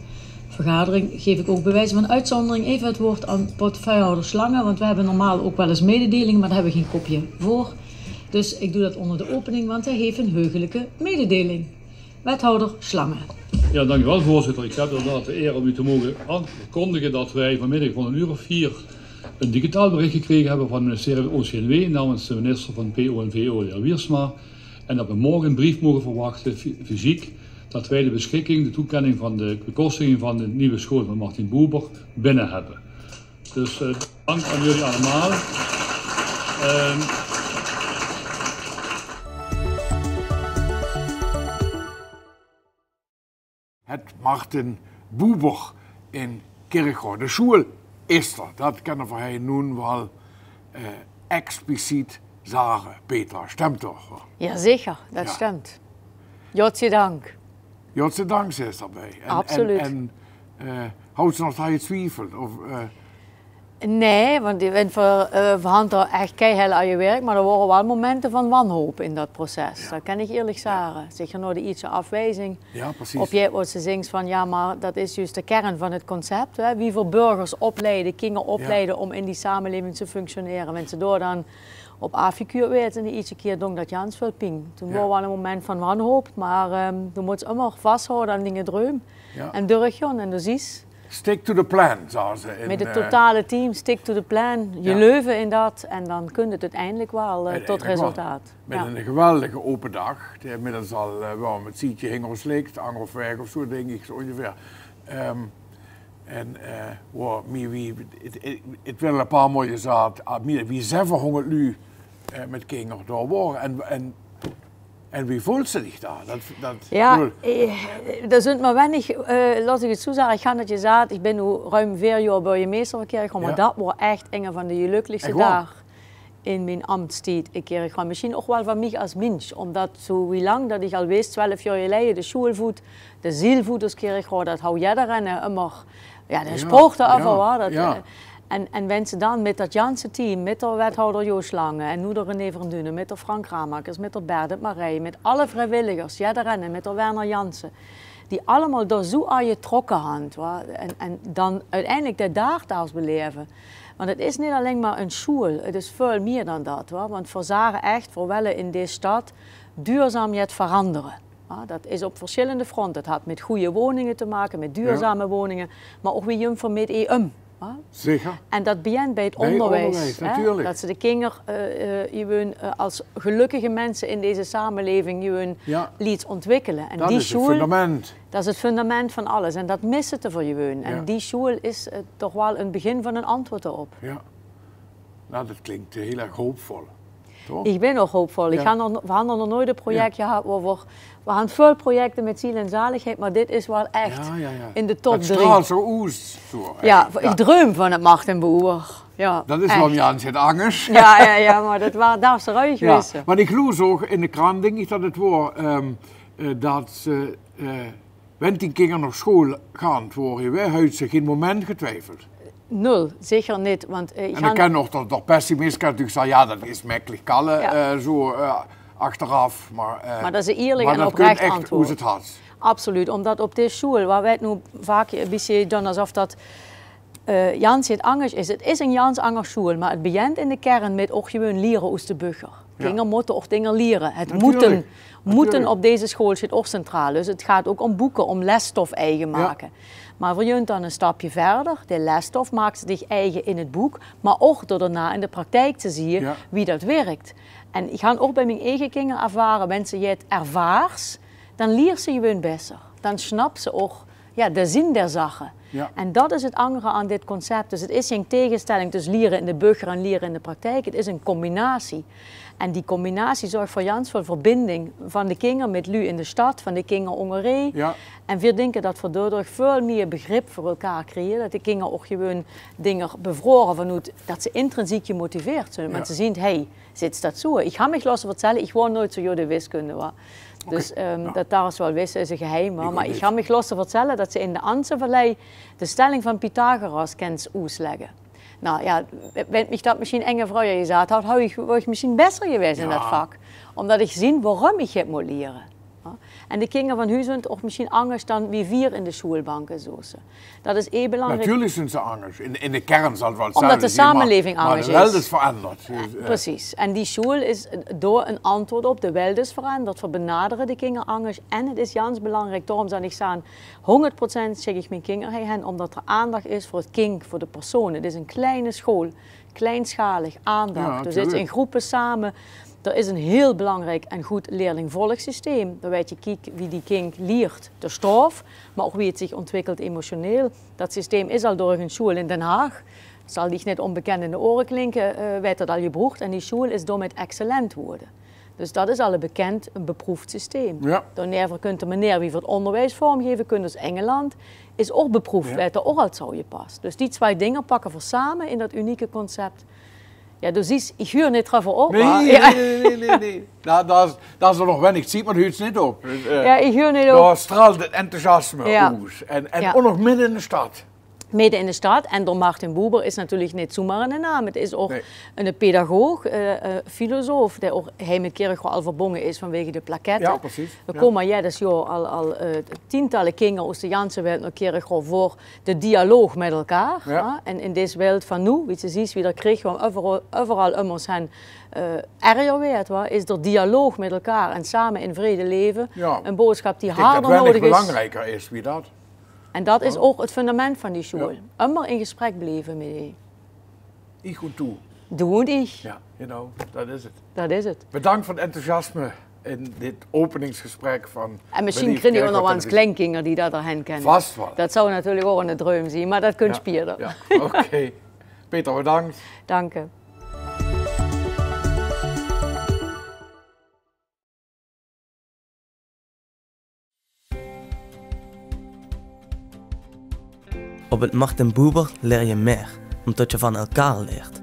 vergadering geef ik ook bij wijze van uitzondering even het woord aan portefeuillehouder Slangen, want we hebben normaal ook wel eens mededelingen, maar daar hebben we geen kopje voor. Dus ik doe dat onder de opening, want hij heeft een heugelijke mededeling. Wethouder Slangen. Ja, dankjewel voorzitter. Ik heb inderdaad de eer om u te mogen aankondigen dat wij vanmiddag van 1:04 een digitaal bericht gekregen hebben van het ministerie van OCNW namens de minister van PO en VO, de heer Wiersma. En dat we morgen een brief mogen verwachten, fysiek, dat wij de beschikking, de toekenning van de bekostiging van de nieuwe school van Martin Buber binnen hebben. Dus dank aan jullie allemaal. Het Martin Buber in Kirchhoff. De school is er. Dat kunnen we hij nu wel expliciet zeggen, Petra. Stemmt toch? Jazeker, dat stemt. Godzijdank. Godzijdank is daarbij. Absoluut. En houdt ze nog steeds twijfel? Nee, want we hadden er echt keihard aan je werk, maar er waren wel momenten van wanhoop in dat proces. Ja. Dat kan ik eerlijk zeggen. Zeker door de ietsje afwijzing. Ja, precies. Op je wordt ze zingt van ja, maar dat is juist de kern van het concept. Hè? Wie voor burgers opleiden, kinderen opleiden om in die samenleving te functioneren. Mensen door dan op afgekeurd werd en ietsje keer dong dat Jans veel ping. Toen was wel een moment van wanhoop, maar toen moet je immer vasthouden aan dingen droom. Ja. En doorgaan en dus is. Stick to the plan, zoals ze. Met het totale team, stick to the plan. Je leuven in dat en dan kun je het uiteindelijk wel tot resultaat. Met een geweldige open dag. Die inmiddels al wel met Sietje hing of slikt, anger of weg of zo, denk ik zo ongeveer. Het willen een paar mooie zaken. Wie 700 nu met kinderen door worden. En wie voelt zich daar? Er zijn maar weinig, laat ik het zo zeggen, ik ga dat je zei, ik ben nu ruim 4 jaar burgemeester van Kirchhoff, maar dat was echt een van de gelukkigste dagen in mijn ambtstijd in Kirchhoff. Misschien ook wel van mij als mens, omdat zo wie lang dat ik al wist, 12 jaar geleden, de schoolvoet, de zielvoet als Kirchhoff, dat hou jij daarin immer, de spruch daarover. En wenn ze dan met dat Janse team, met de wethouder Joost Lange en nu de René Verdunen, met de Frank Ramakers, met de Berdert Marij, met alle vrijwilligers, en met de Werner Jansen, die allemaal door zo aan je trokken hand en dan uiteindelijk de dagdaags beleven. Want het is niet alleen maar een school, het is veel meer dan dat. Want we zagen echt, voor wel in deze stad, duurzaamheid veranderen. Dat is op verschillende fronten. Het had met goede woningen te maken, met duurzame woningen, maar ook wie je met EM. Zeker. En dat begint bij het onderwijs. Natuurlijk. Dat ze de kinderen als gelukkige mensen in deze samenleving liet ontwikkelen. En dat die is het fundament. Dat is het fundament van alles. En dat missen te voor je. En die school is toch wel een begin van een antwoord erop. Ja. Nou, dat klinkt heel erg hoopvol. Toch? Ik ben nog hoopvol. We hadden nog nooit een project gehad waar we hadden veel projecten met ziel en zaligheid, maar dit is wel echt in de top 3. Het straalt zo oest. Ik droom van het Martin Buber. Ja, dat is waarom Jans het angers. Ja, maar dat was eruit geweest. Maar ik geloof ook in de krant, denk ik dat het wordt, dat ze, wenn die kinderen naar school gaan, heeft ze geen moment getwijfeld. Nul, zeker niet. Want, en dan kan nog de pessimist natuurlijk zeggen, ja, dat is makkelijk kallen, zo achteraf. Maar dat is een eerlijk en oprecht antwoord. Hoe het had. Absoluut, omdat op deze school, waar wij het nu vaak een beetje doen alsof dat Jans het angers is. Het is een Jans angers school, maar het begint in de kern met ook gewoon leren uit de burger. Kinderen moeten ook dingen leren. Het moeten op deze school zit ook centraal. Dus het gaat ook om boeken, om lesstof eigen maken. Maar we gaan dan een stapje verder. De lesstof maakt zich eigen in het boek, maar ook door daarna in de praktijk te zien wie dat werkt. En ik ga ook bij mijn eigen kinderen ervaren, mensen je het ervaart, dan leert ze gewoon beter. Dan snapt ze ook de zin der zaken. Ja. En dat is het andere aan dit concept. Dus het is geen tegenstelling tussen leren in de burger en leren in de praktijk. Het is een combinatie. En die combinatie zorgt voor Jans voor verbinding van de kinderen met lu in de stad, van de kinderen onderree. Ja. En we denken dat we daardoor veel meer begrip voor elkaar creëren. Dat de kinderen ook gewoon dingen bevroren vanuit dat ze intrinsiek gemotiveerd zijn. Want ze zien, hey, zit dat zo? Ik ga me laten vertellen, ik woon nooit zo door de wiskunde. Dus dat daar is wel wist is een geheim. Maar ik ga me laten vertellen dat ze in de Anse-vallei de stelling van Pythagoras kent uitleggen. Nou ja, wenn ik dat misschien enge vrouwen gezegd had ik misschien beter geweest in dat vak. Omdat ik zie waarom ik het moet leren. En de kinderen van huis zijn ook misschien anders dan wie 4 in de schoolbanken zo. Dat is belangrijk. Natuurlijk zijn ze anders. In de kern zal het wel Omdat de samenleving anders is. Maar de welt is is veranderd. Precies. En die school is door een antwoord op de welt is veranderd. We benaderen de kinderen anders. En het is ganz belangrijk, daarom zal ik zeggen, 100% zeg ik mijn kinderen hen, omdat er aandacht is voor het kind, voor de persoon. Het is een kleine school, kleinschalig, aandacht. Dus het is in groepen samen. Er is een heel belangrijk en goed leerling-volgsysteem. Dan weet je wie die kind leert, de stof, maar ook wie het zich ontwikkelt emotioneel. Dat systeem is al door een school in Den Haag. Het zal niet net onbekend in de oren klinken, werd dat al gebruikt. En die school is door met excellent worden. Dus dat is al een bekend, een beproefd systeem. Ja. Daarneer kunt de manier wie voor het onderwijs vormgeven kunt, dus Engeland, is ook beproefd, werd er ook al zou je past. Dus die 2 dingen pakken we samen in dat unieke concept. Ja, dus ik huur niet even op. Nee. Nou, dat is er nog weinig ziet, maar huurt niet op. Dus, ja, ik huur niet op. Daar straalt het enthousiasme uit. En ook nog midden in de stad. Midden in de stad. En door Martin Buber is natuurlijk niet zomaar een naam. Het is ook een pedagoog, filosoof, die ook met Kerkhof al verbonden is vanwege de plaketten. Ja, precies. We komen dat jaar al tientallen kinderen uit de ganse wereld naar Kerkhof voor de dialoog met elkaar. Ja. En in deze wereld van nu, wie je ziet, wie er kreeg, overal om ons heen erger werd, is er dialoog met elkaar en samen in vrede leven. Ja. Een boodschap die harder nodig is. Dat belangrijker is, wie dat? En dat is ook het fundament van die school. Ja. Immer in gesprek blijven met die. Ik goed toe. Doe ik. Ja, dat is het. Dat is het. Bedankt voor het enthousiasme in dit openingsgesprek van... En misschien krijg je ook nog eens kleinkinderen die dat erheen kennen. Vast wel. Dat zou natuurlijk ook een droom zijn, maar dat kunt spieren. Ja. Oké. Peter, bedankt. Dank je. Op het Martin Buber leer je meer, omdat je van elkaar leert.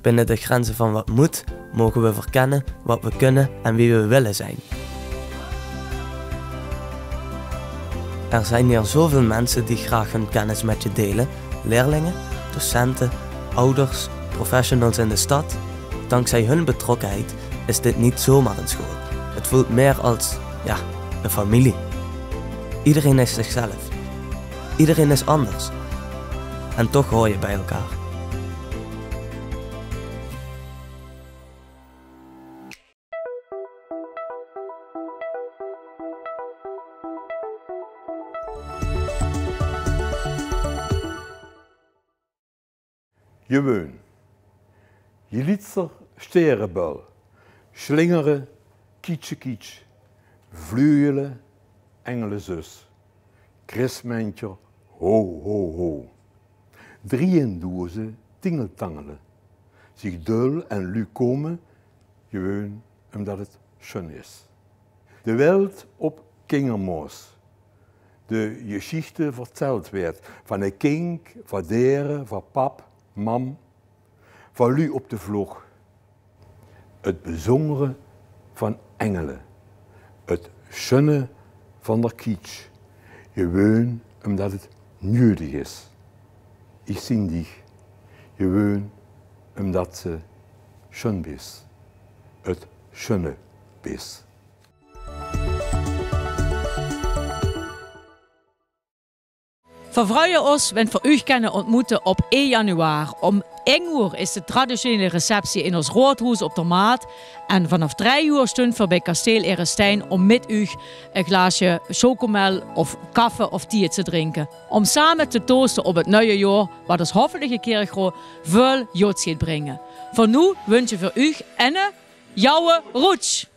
Binnen de grenzen van wat moet, mogen we verkennen wat we kunnen en wie we willen zijn. Er zijn hier zoveel mensen die graag hun kennis met je delen. Leerlingen, docenten, ouders, professionals in de stad. Dankzij hun betrokkenheid is dit niet zomaar een school. Het voelt meer als, een familie. Iedereen is zichzelf. Iedereen is anders. En toch hoor je bij elkaar. Gewoon. Je lietser sterenbel. Slingeren, kietje kietje. Vleugelen, engelenzus. Christmentje, ho ho ho. 3 dozen tingeltangelen. Zich dul en lu komen, gewoon omdat het schön is. De wereld op Kingermoos. De geschichte verteld werd van een kind, van deren, van pap, mam, van lu op de vlog. Het bezongeren van engelen. Het schöne van der kitsch. Gewoon omdat het nodig is. Ik zie dich. Gewoon omdat ze schön is. Het schöne is. We freuen ons, wenn wir euch kunnen ontmoeten op 1 januari. Om 1 uur is de traditionele receptie in ons Roodhuis op de Maat. En vanaf 3 uur stunden we bij Kasteel Erestein om met u een glaasje chocomel of koffie of thee te drinken. Om samen te toosten op het nieuwe jaar, wat ons hoffelijke Kerkhof veel jods gaat brengen. Voor nu wensen we u en jouwe roets.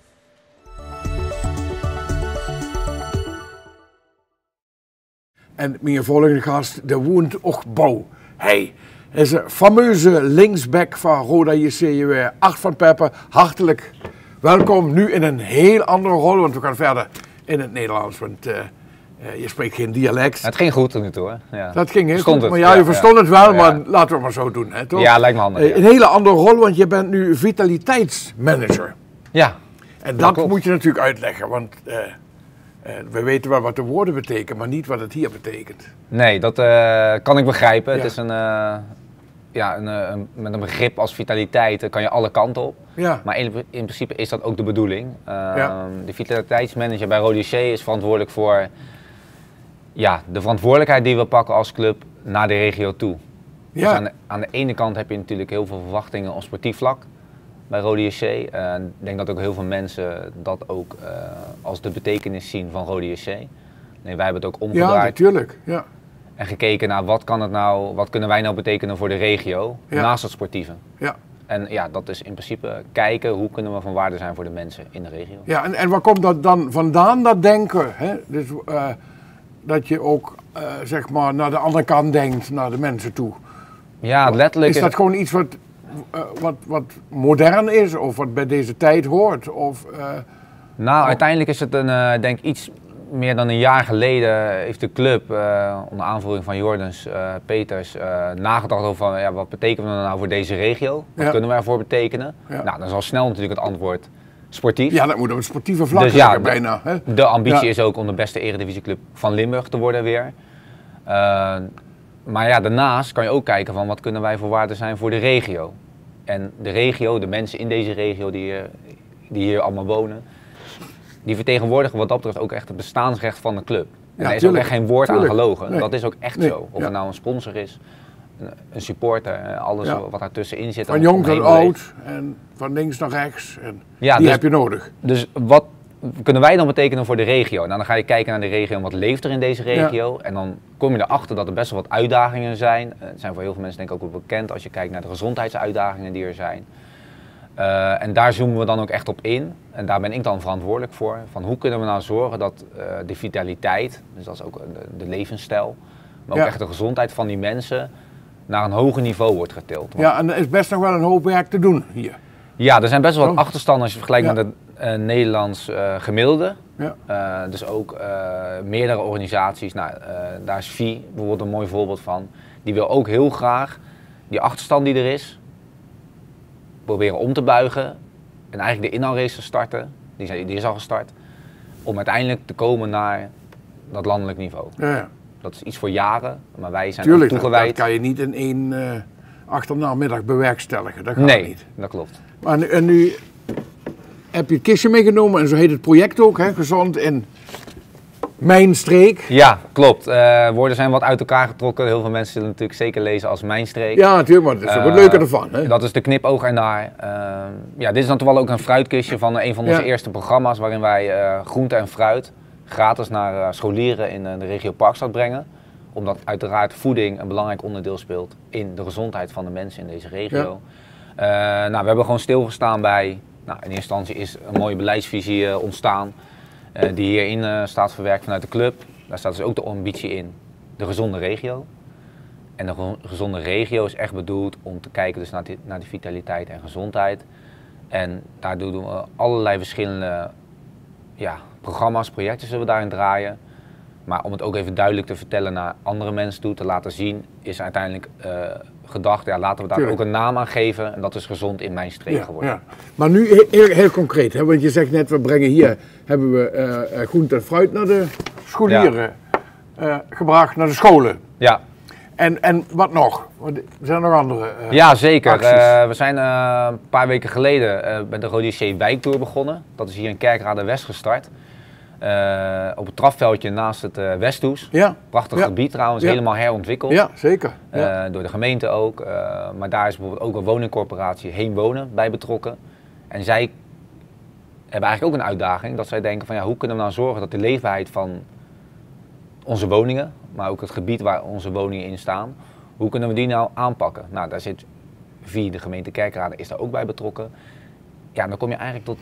En mijn volgende gast, de woont ook Bo. Hij is een fameuze linksback van Roda JC 8 van Peppe. Hartelijk welkom. Nu in een heel andere rol, want we gaan verder in het Nederlands. Want je spreekt geen dialect. Het ging goed tot nu toe, hè? Ja. Dat ging heel goed, maar je verstond het wel, maar laten we het maar zo doen. Hè, toch? Ja, lijkt me handig. Een hele andere rol, want je bent nu vitaliteitsmanager. Ja. En dat moet je natuurlijk uitleggen, want... we weten wel wat de woorden betekenen, maar niet wat het hier betekent. Nee, dat kan ik begrijpen. Ja. Het is met een begrip als vitaliteit kan je alle kanten op. Ja. Maar in principe is dat ook de bedoeling. De vitaliteitsmanager bij Rode JC is verantwoordelijk voor de verantwoordelijkheid die we pakken als club naar de regio toe. Ja. Dus aan de ene kant heb je natuurlijk heel veel verwachtingen op sportief vlak bij Rode JC. Ik denk dat ook heel veel mensen dat ook als de betekenis zien van Rode JC. Nee, wij hebben het ook omgedraaid. Ja, natuurlijk. Ja. En gekeken naar wat kunnen wij nou betekenen voor de regio naast het sportieve. Ja. En dat is in principe kijken hoe kunnen we van waarde zijn voor de mensen in de regio. Ja, en waar komt dat dan vandaan, dat denken? Hè? Dus, dat je ook zeg maar naar de andere kant denkt, naar de mensen toe. Ja, letterlijk. Is dat gewoon iets wat modern is of wat bij deze tijd hoort? Uiteindelijk is het denk ik iets meer dan een jaar geleden heeft de club onder aanvoering van Jordens Peters nagedacht over wat betekenen we nou voor deze regio? Wat kunnen we ervoor betekenen? Ja. Nou, dan is al snel natuurlijk het antwoord sportief. Ja, dat moet op het sportieve vlak zijn bijna. Hè? De ambitie is ook om de beste eredivisieclub van Limburg te worden weer. Maar daarnaast kan je ook kijken van wat kunnen wij voor waarde zijn voor de regio. En de regio, de mensen in deze regio die hier allemaal wonen, die vertegenwoordigen wat dat betreft ook echt het bestaansrecht van de club. En daar is ook echt geen woord aan gelogen. Nee. Dat is ook echt zo. Of het nou een sponsor is, een supporter, alles wat daartussenin zit. Van jong tot oud en van links naar rechts. En die heb je nodig. Dus wat kunnen wij dan betekenen voor de regio? Nou, dan ga je kijken naar de regio en wat leeft er in deze regio. Ja. En dan kom je erachter dat er best wel wat uitdagingen zijn. Het zijn voor heel veel mensen denk ik ook wel bekend als je kijkt naar de gezondheidsuitdagingen die er zijn. En daar zoomen we dan ook echt op in. En daar ben ik dan verantwoordelijk voor. Van hoe kunnen we nou zorgen dat de vitaliteit, dus dat is ook de levensstijl, maar ook echt de gezondheid van die mensen naar een hoger niveau wordt getild. Ja, en er is best nog wel een hoop werk te doen hier. Ja, er zijn best wel wat achterstanden als je vergelijkt met het Nederlands gemiddelde. Ja. Dus ook meerdere organisaties, daar is VI bijvoorbeeld een mooi voorbeeld van. Die wil ook heel graag die achterstand die er is, proberen om te buigen en eigenlijk de inhaalrace te starten, die is al gestart, om uiteindelijk te komen naar dat landelijk niveau. Ja. Dat is iets voor jaren, maar wij zijn ook toegewijd. Dat kan je niet in één achternamiddag bewerkstelligen, dat gaat niet. Dat klopt. En nu heb je het kistje meegenomen en zo heet het project ook, hè? Gezond in Mijn Streek. Ja, klopt. Woorden zijn wat uit elkaar getrokken. Heel veel mensen zullen natuurlijk zeker lezen als Mijn Streek. Ja, natuurlijk, maar dat is ook wat leuker ervan. Hè? Dat is de knipoog ernaar. Dit is dan toch wel ook een fruitkistje van een van onze eerste programma's, waarin wij groente en fruit gratis naar scholieren in de regio Parkstad brengen. Omdat uiteraard voeding een belangrijk onderdeel speelt in de gezondheid van de mensen in deze regio. Ja. We hebben gewoon stilgestaan bij, in eerste instantie is een mooie beleidsvisie ontstaan. Die hierin staat verwerkt vanuit de club. Daar staat dus ook de ambitie in, de gezonde regio. En de gezonde regio is echt bedoeld om te kijken dus naar die vitaliteit en gezondheid. En daar doen we allerlei verschillende programma's, projecten zullen we daarin draaien. Maar om het ook even duidelijk te vertellen naar andere mensen toe, te laten zien, is uiteindelijk gedacht, laten we daar ook een naam aan geven. En dat is gezond in Mijn Streek geworden. Ja. Maar nu heel concreet, hè? Want je zegt net, we brengen hier, hebben we groente en fruit naar de scholieren gebracht, naar de scholen. Ja. En wat nog? Zijn er nog andere Ja, zeker. We zijn een paar weken geleden met de Rode JC Wijktour begonnen. Dat is hier in Kerkrade West gestart. Op het trafveldje naast het Westhoes. Ja. Prachtig gebied trouwens, helemaal herontwikkeld. Ja, zeker. Door de gemeente ook. Maar daar is bijvoorbeeld ook een woningcorporatie Heen Wonen bij betrokken. En zij hebben eigenlijk ook een uitdaging. Dat zij denken van hoe kunnen we nou zorgen dat de leefbaarheid van onze woningen, maar ook het gebied waar onze woningen in staan, hoe kunnen we die nou aanpakken? Nou, daar zit via de gemeente Kerkrade is daar ook bij betrokken. Ja, dan kom je eigenlijk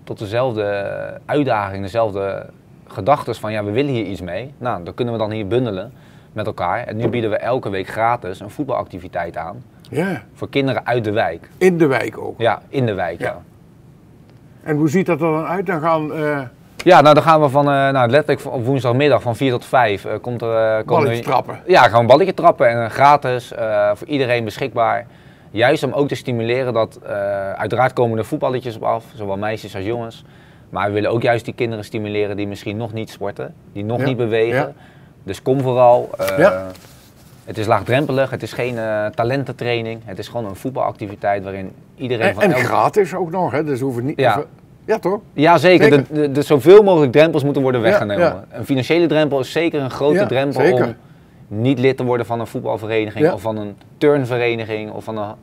tot dezelfde uitdaging, dezelfde gedachten van we willen hier iets mee. Nou, dan kunnen we dan hier bundelen met elkaar. En nu bieden we elke week gratis een voetbalactiviteit aan. Ja. Voor kinderen uit de wijk. In de wijk ook? Ja, in de wijk, ja. En hoe ziet dat er dan uit? Dan gaan... dan gaan we van letterlijk op woensdagmiddag van 4 tot 5 balletje trappen. Ja, gewoon balletje trappen en gratis, voor iedereen beschikbaar. Juist om ook te stimuleren dat, uiteraard komen er voetballetjes op af, zowel meisjes als jongens. Maar we willen ook juist die kinderen stimuleren die misschien nog niet sporten, die nog niet bewegen. Ja. Dus kom vooral. Het is laagdrempelig, het is geen talententraining. Het is gewoon een voetbalactiviteit waarin iedereen... En gratis ook nog, hè? Dus hoeven niet... Ja. Ja, toch? Ja, zeker. De zoveel mogelijk drempels moeten worden weggenomen. Ja. Een financiële drempel is zeker een grote drempel zeker. om niet lid te worden van een voetbalvereniging of van een turnvereniging of van een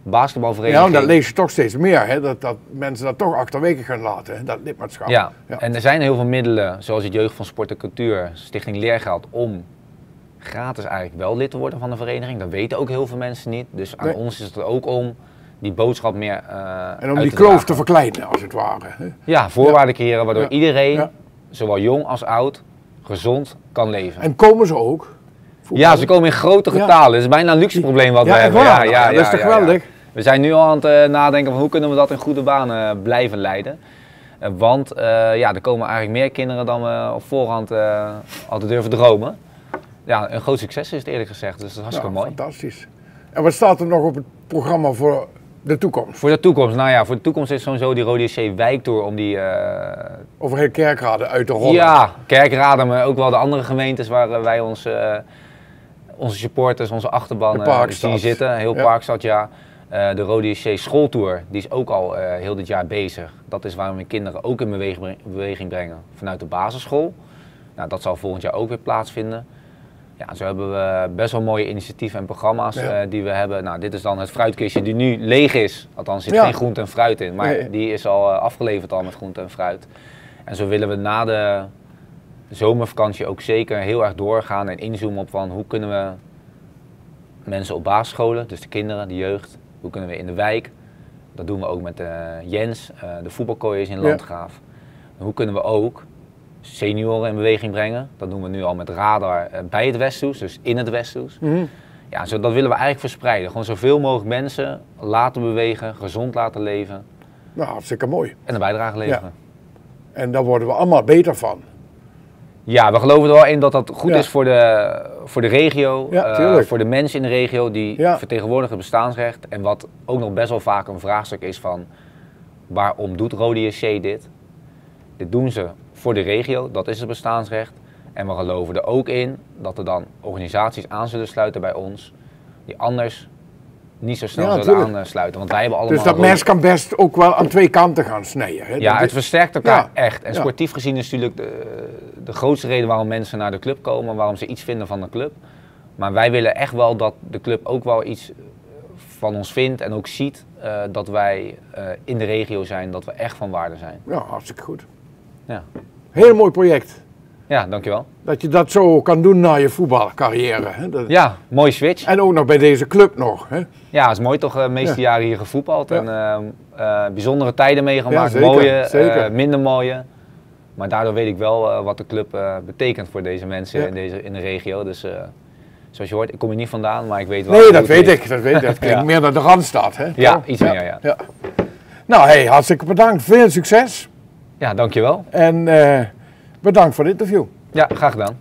basketbalvereniging. Ja, dat lees je toch steeds meer, hè? Dat mensen dat toch achterwege gaan laten, hè? Dat lidmaatschap. Ja. En er zijn heel veel middelen, zoals het Jeugd van Sport en Cultuur, Stichting Leergeld, om gratis eigenlijk wel lid te worden van een vereniging. Dat weten ook heel veel mensen niet. Dus aan ons is het ook om die boodschap meer en om die kloof te verkleinen, als het ware. Hè? Ja, voorwaarden creëren waardoor iedereen, zowel jong als oud, gezond kan leven. En komen ze ook? Ja, ze komen in grote getalen. Het is bijna een luxe probleem wat we hebben. Ja, dat is toch geweldig? We zijn nu al aan het nadenken van hoe kunnen we dat in goede banen blijven leiden. Want er komen eigenlijk meer kinderen dan we op voorhand hadden durven dromen. Ja, een groot succes is het eerlijk gezegd, dus dat is hartstikke mooi. Fantastisch. En wat staat er nog op het programma voor de toekomst? Voor de toekomst? Nou ja, voor de toekomst is sowieso die Rode JC wijktour om die... Over heel Kerkrade uit te rollen. Ja, Kerkrade, maar ook wel de andere gemeentes waar wij onze supporters, onze achterban zien zitten. Heel Parkstad, ja. De Rode JC schooltour, die is ook al heel dit jaar bezig. Dat is waar we kinderen ook in beweging brengen vanuit de basisschool. Nou, dat zal volgend jaar ook weer plaatsvinden. Ja, zo hebben we best wel mooie initiatieven en programma's die we hebben. Nou, dit is dan het fruitkistje die nu leeg is. Althans, er zit geen groente en fruit in, maar die is al afgeleverd al met groente en fruit. En zo willen we na de zomervakantie ook zeker heel erg doorgaan en inzoomen op van hoe kunnen we mensen op basisscholen, dus de kinderen, de jeugd, hoe kunnen we in de wijk, dat doen we ook met Jens, de voetbalkooiers in Landgraaf. En hoe kunnen we ook senioren in beweging brengen, dat doen we nu al met Radar bij het Westhoes, dus in het Westhoes. Ja, dat willen we eigenlijk verspreiden, gewoon zoveel mogelijk mensen laten bewegen, gezond laten leven. Nou, hartstikke mooi. En een bijdrage leveren. Ja. En daar worden we allemaal beter van. Ja, we geloven er wel in dat dat goed is voor de regio, voor de mensen in de regio die vertegenwoordigen het bestaansrecht. En wat ook nog best wel vaak een vraagstuk is van waarom doet Rode JC dit? Dit doen ze voor de regio, dat is het bestaansrecht. En we geloven er ook in dat er dan organisaties aan zullen sluiten bij ons die anders niet zo snel zullen aansluiten. Want wij hebben allemaal dus dat mes kan best ook wel aan twee kanten gaan snijden. Hè? Ja, het versterkt elkaar echt. En sportief gezien is natuurlijk de grootste reden waarom mensen naar de club komen, waarom ze iets vinden van de club. Maar wij willen echt wel dat de club ook wel iets van ons vindt en ook ziet dat wij in de regio zijn, dat we echt van waarde zijn. Ja, hartstikke goed. Ja. Heel mooi project. Ja, dankjewel. Dat je dat zo kan doen na je voetbalcarrière. Hè? Ja, mooie switch. En ook nog bij deze club nog. Hè? Ja, het is mooi toch, de meeste jaren hier gevoetbald en bijzondere tijden meegemaakt, zeker, mooie, zeker. Minder mooie. Maar daardoor weet ik wel wat de club betekent voor deze mensen in de regio. Dus zoals je hoort, ik kom hier niet vandaan, maar ik weet wel... Nee, dat weet ik. Dat klinkt meer naar de Randstad. Hè? Ja, iets meer, ja. Nou, hey, hartstikke bedankt. Veel succes. Ja, dankjewel. En bedankt voor het interview. Ja, graag gedaan.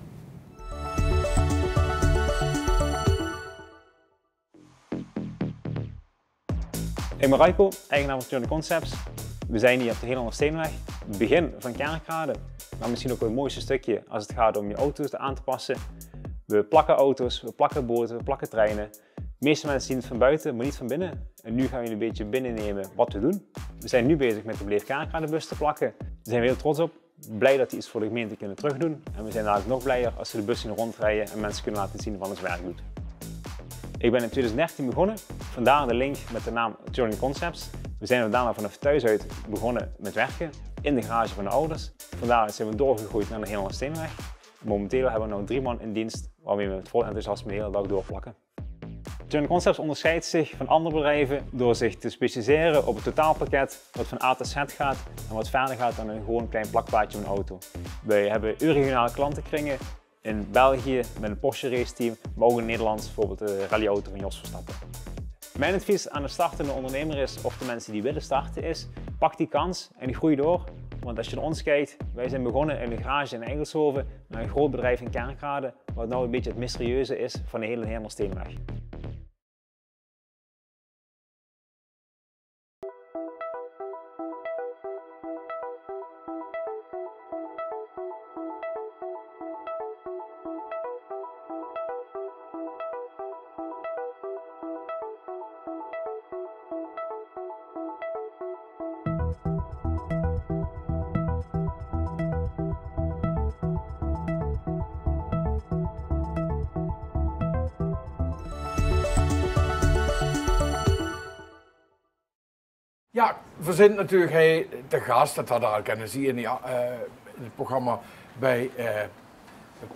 Ik ben Raiko, eigenaar van Journey Concepts. We zijn hier op de Helemaal Steenweg, het begin van Kerkrade. Maar misschien ook wel het mooiste stukje als het gaat om je auto's aan te passen. We plakken auto's, we plakken boten, we plakken treinen. De meeste mensen zien het van buiten, maar niet van binnen. En nu gaan we jullie een beetje binnennemen wat we doen. We zijn nu bezig met de Beleef Kerkrade bus te plakken. Daar zijn we heel trots op. Blij dat die iets voor de gemeente kunnen terugdoen. En we zijn eigenlijk nog blijer als we de bus zien rondrijden en mensen kunnen laten zien wat het werk doet. Ik ben in 2013 begonnen, vandaar de link met de naam Journey Concepts. We zijn daarna vanaf thuis uit begonnen met werken in de garage van de ouders. Vandaar zijn we doorgegroeid naar de Helemaal Steenweg. Momenteel hebben we nu 3 man in dienst waarmee we met vol enthousiasme de hele dag doorplakken. Journey Concepts onderscheidt zich van andere bedrijven door zich te specialiseren op het totaalpakket wat van A tot Z gaat en wat verder gaat dan een gewoon klein plakplaatje van een auto. Wij hebben regionale klantenkringen in België met een Porsche race team, maar ook in Nederland bijvoorbeeld de rallyauto van Jos Verstappen. Mijn advies aan de startende ondernemer is, of de mensen die willen starten is, pak die kans en groei door. Want als je naar ons kijkt, wij zijn begonnen in een garage in Engelshoven met een groot bedrijf in Kerkrade, wat nou een beetje het mysterieuze is van de hele Helemaal Steenweg. Ja, we zijn natuurlijk te gast, dat hadden we al kunnen zien in het programma, bij het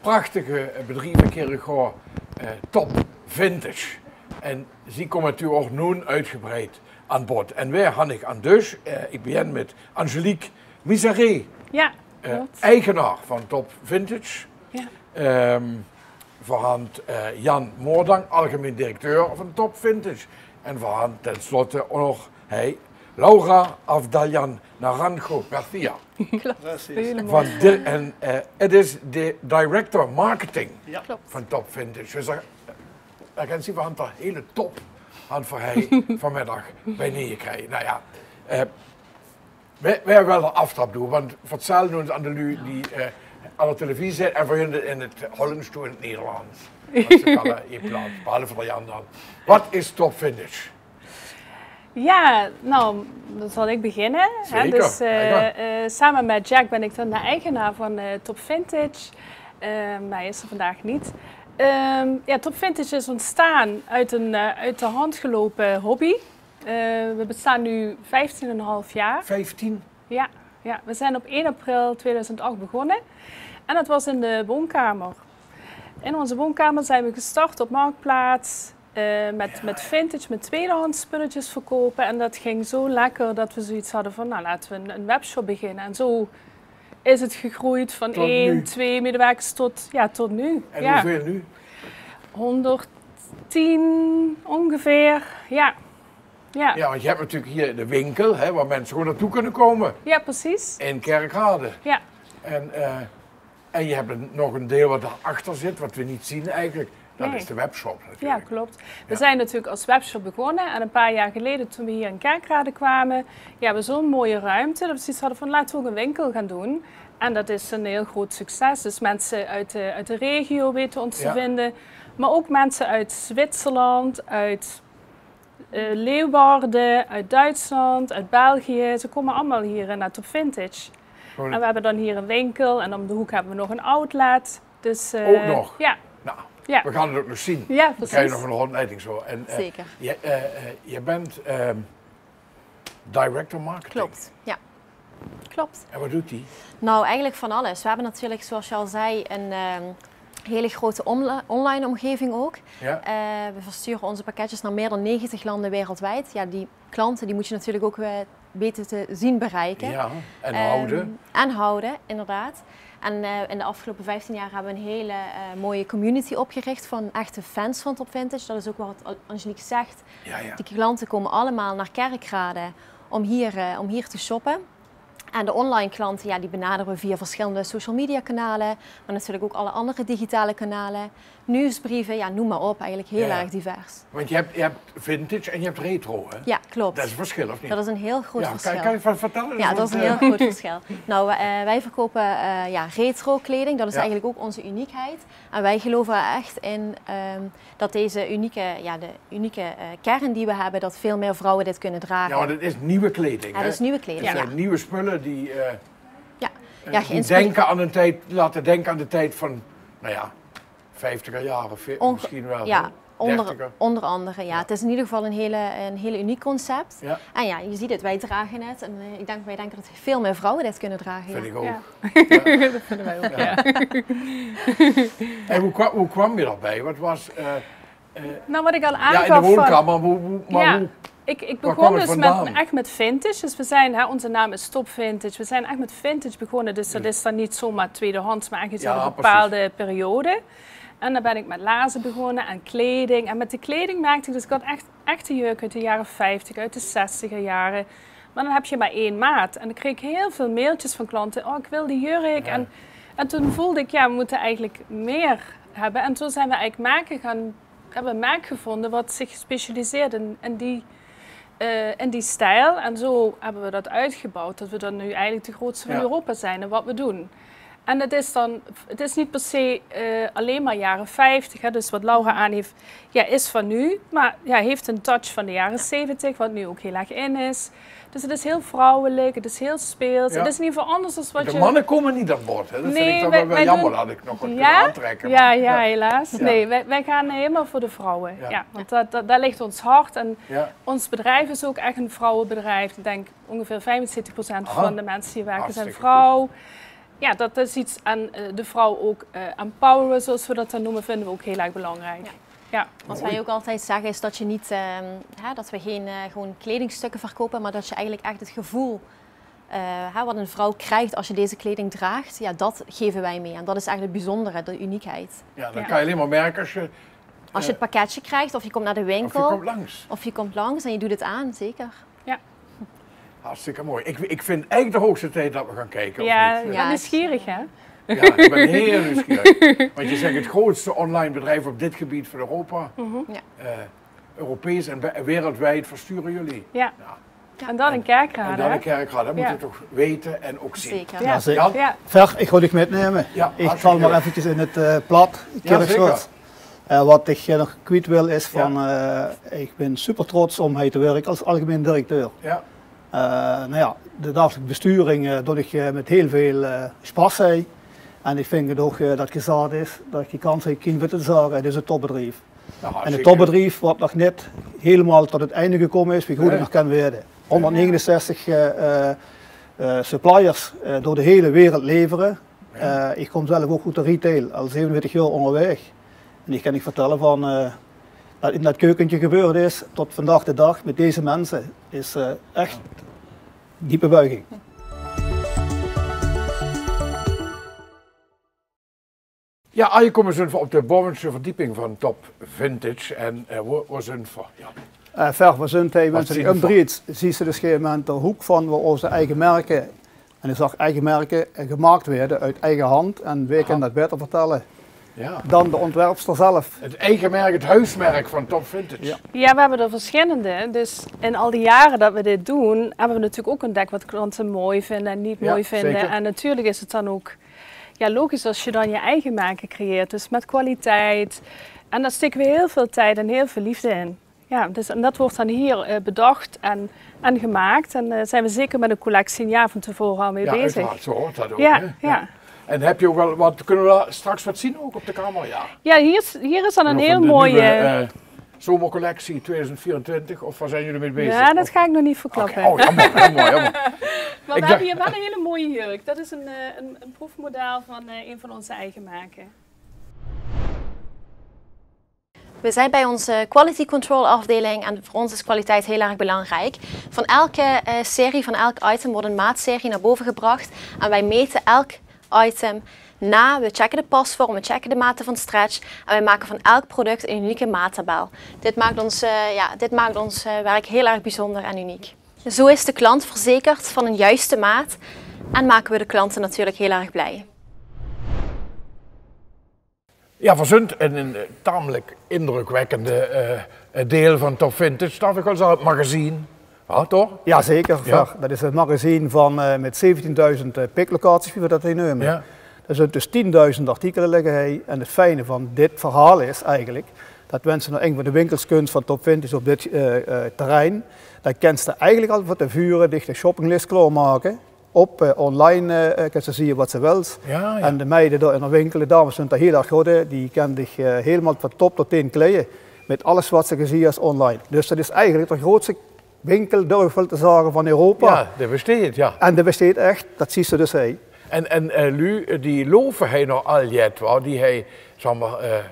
prachtige bedrijf Kerkrade Top Vintage. En die komen natuurlijk ook nu uitgebreid aan bod. En wij hadden aan dus, ik begin met Angelique Misaré, ja, eigenaar van Top Vintage. Ja. Voorhand Jan Moordang, algemeen directeur van Top Vintage. En voorhand tenslotte ook nog Laura Avdaljan Naranjo Garcia. Het is de director marketing van Top Vintage. Dus daar kan je van de hele top aan voor hij vanmiddag bij neerkrijgen. Nou ja, wij willen een aftrap doen, want vertellen ons aan de lui die aan de televisie zitten en voor hun in het Hollands toe in het Nederlands. Want ze kan je plaats, behalve voor Jan dan. Wat is Top Vintage? Ja, nou, dan zal ik beginnen. Zeker. Dus, samen met Jack ben ik dan de eigenaar van Top Vintage. Hij is er vandaag niet. Ja, Top Vintage is ontstaan uit een uit de hand gelopen hobby. We bestaan nu 15,5 jaar. 15? Ja, we zijn op 1 april 2008 begonnen. En dat was in de woonkamer. In onze woonkamer zijn we gestart op Marktplaats. Met vintage, met tweedehands spulletjes verkopen. En dat ging zo lekker dat we zoiets hadden van, nou laten we een webshop beginnen. En zo is het gegroeid van tot 1, nu. 2 medewerkers tot nu. En hoeveel nu? 110 ongeveer, ja. Ja, want je hebt natuurlijk hier de winkel, waar mensen gewoon naartoe kunnen komen. Ja, precies. In Kerkrade. Ja. En je hebt nog een deel wat daarachter zit, wat we niet zien eigenlijk. Dat Nee. is de webshop natuurlijk. Ja, klopt. We zijn natuurlijk als webshop begonnen en een paar jaar geleden toen we hier in Kerkrade kwamen, hebben we zo'n mooie ruimte dat we zoiets hadden van laten we ook een winkel gaan doen. En dat is een heel groot succes. Dus mensen uit de regio weten ons te vinden, maar ook mensen uit Zwitserland, uit Leeuwarden, uit Duitsland, uit België. Ze komen allemaal hier naar Top Vintage. Gewoon... En we hebben dan hier een winkel en om de hoek hebben we nog een outlet. Dus, ook nog? Ja. Nou, ja. we gaan het ook nog zien. Ja, Dan precies. krijg je nog een rondleiding zo. En, Zeker. Je bent director marketing. Klopt, ja. Klopt. En wat doet die? Nou, eigenlijk van alles. We hebben natuurlijk, zoals je al zei, een hele grote online omgeving ook. Ja. We versturen onze pakketjes naar meer dan 90 landen wereldwijd. Ja, die klanten die moet je natuurlijk ook weten te zien bereiken. Ja, en houden. En houden, inderdaad. En in de afgelopen 15 jaar hebben we een hele mooie community opgericht van echte fans van Top Vintage. Dat is ook wat Angelique zegt. Ja, ja. Die klanten komen allemaal naar Kerkrade om hier te shoppen. En de online klanten, ja, die benaderen we via verschillende social media kanalen, maar natuurlijk ook alle andere digitale kanalen. Nieuwsbrieven, ja, noem maar op, eigenlijk heel erg divers. Want je hebt vintage en je hebt retro, hè? Ja, klopt. Dat is een verschil, of niet? Dat is een heel groot verschil. Kan je wat vertellen? Ja, dat is een heel groot verschil. Nou, wij verkopen retro kleding, dat is eigenlijk ook onze uniekheid. En wij geloven er echt in dat deze unieke kern die we hebben, dat veel meer vrouwen dit kunnen dragen. Ja, want het is nieuwe kleding, hè? Dat is nieuwe kleding, het zijn nieuwe spullen die, die laten denken aan de tijd van, nou ja, 50er jaren, misschien wel. Ja, onder andere, ja. Het is in ieder geval een hele uniek concept. Ja. En ja, je ziet het, wij dragen het. En wij denken dat veel meer vrouwen dit kunnen dragen. Vind ik ook. Ja. Dat vinden wij ook, ja. En hoe kwam je daarbij? Wat was... nou, wat ik al aangaf... Ja, in de woonkamer, hoe... Ik begon dus echt met vintage. Dus we zijn, onze naam is Top Vintage. We zijn echt met vintage begonnen. Dus dat is dan niet zomaar tweedehands, maar echt een bepaalde periode. En dan ben ik met laarzen begonnen en kleding. En met de kleding merkte ik, dus ik had echt de jurk uit de jaren 50, uit de 60er jaren. Maar dan heb je maar 1 maat. En dan kreeg ik heel veel mailtjes van klanten. Oh, ik wil die jurk. Ja. En toen voelde ik, ja, we moeten eigenlijk meer hebben. En toen zijn we eigenlijk hebben een merk gevonden wat zich specialiseert in die stijl. En zo hebben we dat uitgebouwd. Dat we dan nu eigenlijk de grootste van Europa zijn in wat we doen. En het is niet per se alleen maar jaren 50, hè, dus wat Laura aan heeft, ja, is van nu, maar ja, heeft een touch van de jaren 70, wat nu ook heel erg in is. Dus het is heel vrouwelijk, het is heel speels, het is in ieder geval anders dan wat de mannen komen niet aan bod, hè? Dat vind ik dan wel jammer, dat ik nog wat kunnen aantrekken. Ja, helaas. Ja. Nee, wij gaan helemaal voor de vrouwen. Ja. Want daar ligt ons hart en ons bedrijf is ook echt een vrouwenbedrijf. Ik denk ongeveer 75% van de mensen die werken zijn vrouw. Ja, dat is iets aan de vrouw ook empoweren, zoals we dat dan noemen, vinden we ook heel erg belangrijk. Ja. Wat wij ook altijd zeggen is dat je niet, dat we geen gewoon kledingstukken verkopen, maar dat je eigenlijk echt het gevoel wat een vrouw krijgt als je deze kleding draagt, ja, dat geven wij mee. En dat is eigenlijk het bijzondere, de uniekheid. Ja, dat kan je alleen maar merken als je het pakketje krijgt, of je komt naar de winkel. Of je komt langs en je doet het aan, zeker. Ja. Hartstikke mooi. Ik vind eigenlijk de hoogste tijd dat we gaan kijken. Ja, nieuwsgierig hè? Ja, ik ben heel nieuwsgierig. Want je zegt het grootste online bedrijf op dit gebied van Europa. Europees en wereldwijd versturen jullie. Ja. En dan in Kerkrade. En dan in Kerkrade, dat moet je toch weten en ook zien. Zeker. Ja, zeker. Ver, ik ga dich metnemen. Ja, ik val maar eventjes in het plat. Wat ik nog kwijt wil is van, ik ben super trots om hier te werken als algemeen directeur. Ja. De dagelijkse besturing doe ik met heel veel spas. En ik vind het ook dat gezegd is dat ik die kans heb te zeggen, het is een topbedrijf. En het topbedrijf wat nog net helemaal tot het einde gekomen is, wie goed het nog kan worden. 169 suppliers door de hele wereld leveren. Ik kom zelf ook goed de retail, al 27 jaar onderweg. En ik kan niet vertellen van dat in dat keukentje gebeurd is tot vandaag de dag met deze mensen is echt diepe buiging. Ja, je komt op de bovenste verdieping van Top Vintage en waar zijn voor? Ver we zijn hij mensen die omdraait, zie je dus geen moment de hoek van waar onze eigen merken, en ik zag eigen merken gemaakt werden uit eigen hand en wij kunnen dat beter vertellen. Ja. Dan de ontwerpster zelf. Het eigen merk, het huismerk van Top Vintage. Ja, we hebben er verschillende. Dus in al die jaren dat we dit doen, hebben we natuurlijk ook ontdekt wat klanten mooi vinden en niet mooi vinden. Zeker. En natuurlijk is het dan ook logisch als je dan je eigen merken creëert. Dus met kwaliteit. En daar steken we heel veel tijd en heel veel liefde in. Ja, dus, en dat wordt dan hier bedacht en gemaakt. En zijn we zeker met een collectie een jaar van tevoren al mee bezig. Uiteraard, zo hoort dat ook. Ja, hè? ja. En heb je ook wel wat, kunnen we straks wat zien ook op de kamer? Ja, hier is dan een heel mooie zomercollectie 2024, of waar zijn jullie mee bezig? Ja, dat ga ik nog niet verklappen. Okay. Oh, jammer. Maar we hebben hier wel een hele mooie jurk. Dat is een proefmodel van een van onze eigen merken. We zijn bij onze quality control afdeling en voor ons is kwaliteit heel erg belangrijk. Van elke serie, van elk item wordt een maatserie naar boven gebracht en wij meten elk item na. We checken de pasvorm, we checken de maten van stretch en wij maken van elk product een unieke maattabel. Dit maakt ons werk heel erg bijzonder en uniek. Zo is de klant verzekerd van een juiste maat en maken we de klanten natuurlijk heel erg blij. Ja, we zijn een tamelijk indrukwekkende deel van Top Vintage. Dat ik al zo het magazine. Ja, toch? Ja, zeker. Ja. Dat is een magazine van met 17.000 piklocaties, wie we dat nemen. Ja. Er zijn dus 10.000 artikelen liggen. En het fijne van dit verhaal is eigenlijk dat mensen naar een van de winkels kunnen van Top Vintage op dit terrein, dan kan ze eigenlijk al van tevoren dicht de shoppinglist klaarmaken. Op online kan ze zien wat ze wil. Ja. En de meiden daar in de winkel, de dames zijn daar heel erg goed. Die kan zich helemaal van top tot teen kleden met alles wat ze gezien als online. Dus dat is eigenlijk de grootste winkel, durf ik wel te zeggen, van Europa. Ja, dat besteedt, ja. En dat besteedt echt, dat zie ze dus hij. En Lu, die loven hij nog al jet, die hij, zeg maar,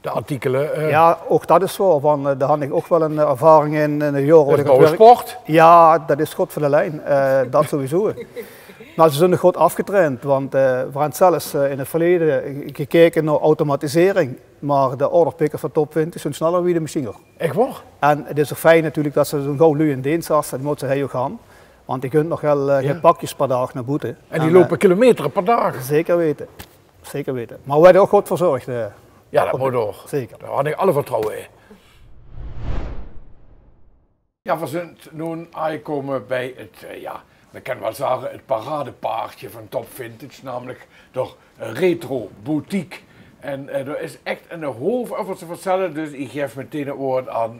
de artikelen... Ja, ook dat is zo. Daar had ik ook wel een ervaring in de jaren. Dat is nou een sport? Ja, dat is goed voor de lijn. Dat sowieso. Maar ze zijn nog goed afgetraind, want we hebben zelfs in het verleden gekeken naar automatisering. Maar de orderpickers van Top Vintage zijn sneller wie de machine. Echt waar? En het is ook fijn natuurlijk dat ze zo'n gauw nu in dienst zijn, dat moeten ze heel gaan. Want die kunt nog wel pakjes per dag naar boete. En die lopen kilometers per dag? Zeker weten. Zeker weten. Maar we werden ook goed verzorgd. Ja, dat moet door. Zeker. Daar had ik alle vertrouwen in. Ja, we zijn nu aangekomen bij het dan kan wel zeggen, het paradepaardje van Top Vintage, namelijk door Retro Boutique. En er is echt een hoop over te vertellen, dus ik geef meteen het woord aan...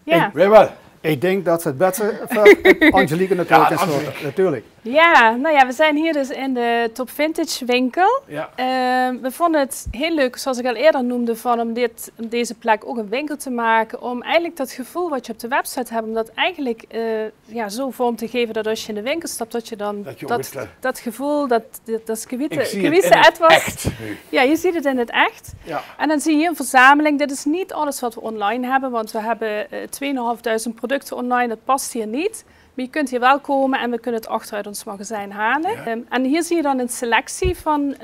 Ja. Weer wel. Ik denk dat het beste Angelique natuurlijk is. Natuurlijk. Ja, nou ja, we zijn hier dus in de Top Vintage winkel. Ja. We vonden het heel leuk, zoals ik al eerder noemde, om deze plek ook een winkel te maken. Om eigenlijk dat gevoel wat je op de website hebt, om dat eigenlijk zo vorm te geven dat als je in de winkel stapt, dat je dan dat gevoel, dat gewitte etwas. Ja, je ziet het in het echt. Ja. En dan zie je hier een verzameling. Dit is niet alles wat we online hebben, want we hebben 2500 producten online. Dat past hier niet. Maar je kunt hier wel komen en we kunnen het achteruit ons magazijn halen. Ja. En hier zie je dan een selectie van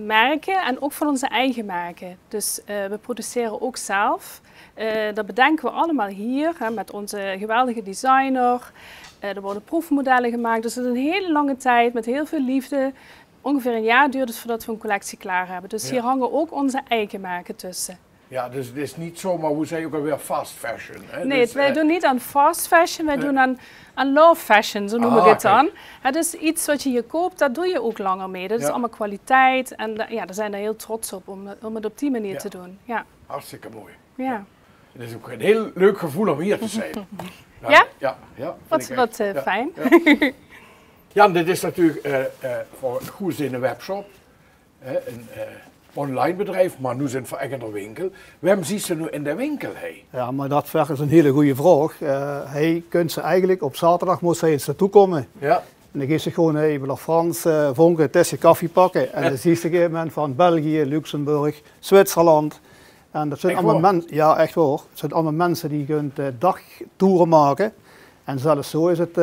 merken en ook van onze eigen merken. Dus we produceren ook zelf. Dat bedenken we allemaal hier met onze geweldige designer. Er worden proefmodellen gemaakt. Dus het is een hele lange tijd met heel veel liefde. Ongeveer een jaar duurt het voordat we een collectie klaar hebben. Dus hier hangen ook onze eigen merken tussen. Ja, dus het is niet zomaar, hoe zei je ook alweer, fast fashion. Hè? Nee, dus, wij doen niet aan fast fashion, wij doen aan love fashion, zo noemen we het dan. Het is iets wat je hier koopt, daar doe je ook langer mee. Dat is allemaal kwaliteit en daar zijn we heel trots op om het op die manier te doen. Ja. Hartstikke mooi. Ja. Het is ook een heel leuk gevoel om hier te zijn. Ja? Ja. Wat fijn. Ja. Jan, dit is natuurlijk voor goed zin een webshop. Een online bedrijf, maar nu zijn we echt in de winkel. Waarom zie je nu in de winkel? Hey? Ja, maar dat is een hele goede vraag. Hij kunt ze eigenlijk op zaterdag moest hij eens naartoe komen. Ja. En dan geeft ze gewoon even naar Frans, Vonken, een tasje koffie pakken. En dan zie je op een gegeven moment van België, Luxemburg, Zwitserland. En dat zijn allemaal mensen, ja echt hoor. Het zijn allemaal mensen die kunt dagtoeren maken. En zelfs zo is het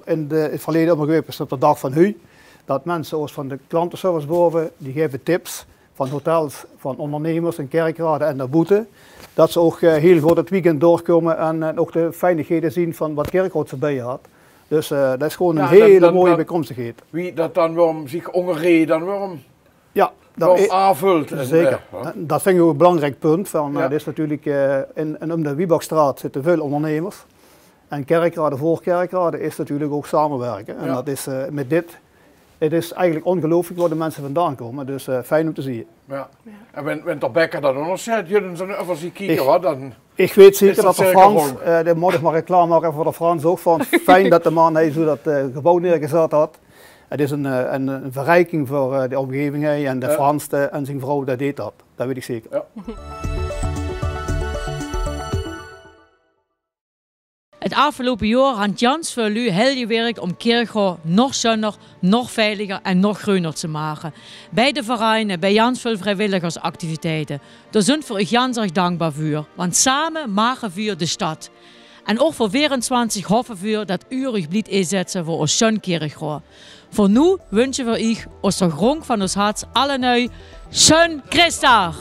in het verleden allemaal geweest, op de dag van nu. Dat mensen zoals van de klantenservice boven, die geven tips. Van hotels, van ondernemers en kerkraden en de boete. Dat ze ook heel goed het weekend doorkomen en ook de fijnigheden zien van wat Kerkhout erbij had. Dus dat is gewoon een hele mooie bijkomstigheid. Wie dat dan waarom zich ongereden, dan waarom aanvult. Zeker. Dat vind ik ook een belangrijk punt. Van, dat is natuurlijk in de Wiebachstraat zitten veel ondernemers. En kerkraden voor kerkraden is natuurlijk ook samenwerken. En dat is met dit. Het is eigenlijk ongelooflijk waar de mensen vandaan komen, dus fijn om te zien. Ja. En wenn der Bäcker dan nog zegt, jullie zijn even zien kijken, dan... Ik weet zeker dat de Frans, daar moet ik maar reclame maken voor de Frans ook, van fijn dat de man zo dat gebouw neergezet had. Het is een verrijking voor de omgeving en de Frans en zijn vrouw, dat deed dat. Dat weet ik zeker. Ja. Het afgelopen jaar had Jans voor u heel gewerkt om Kerkhout nog zonniger, nog veiliger en nog groener te maken. Bij de vereinen, bij Jans veel vrijwilligersactiviteiten. Daar zijn we Jans erg dankbaar voor, want samen maken we de stad. En ook voor 24 hoffen we dat u uw blied inzetten voor ons schön Kerkhout. Voor nu wensen we u aus der Grund van ons hart alle neu schön Christdag!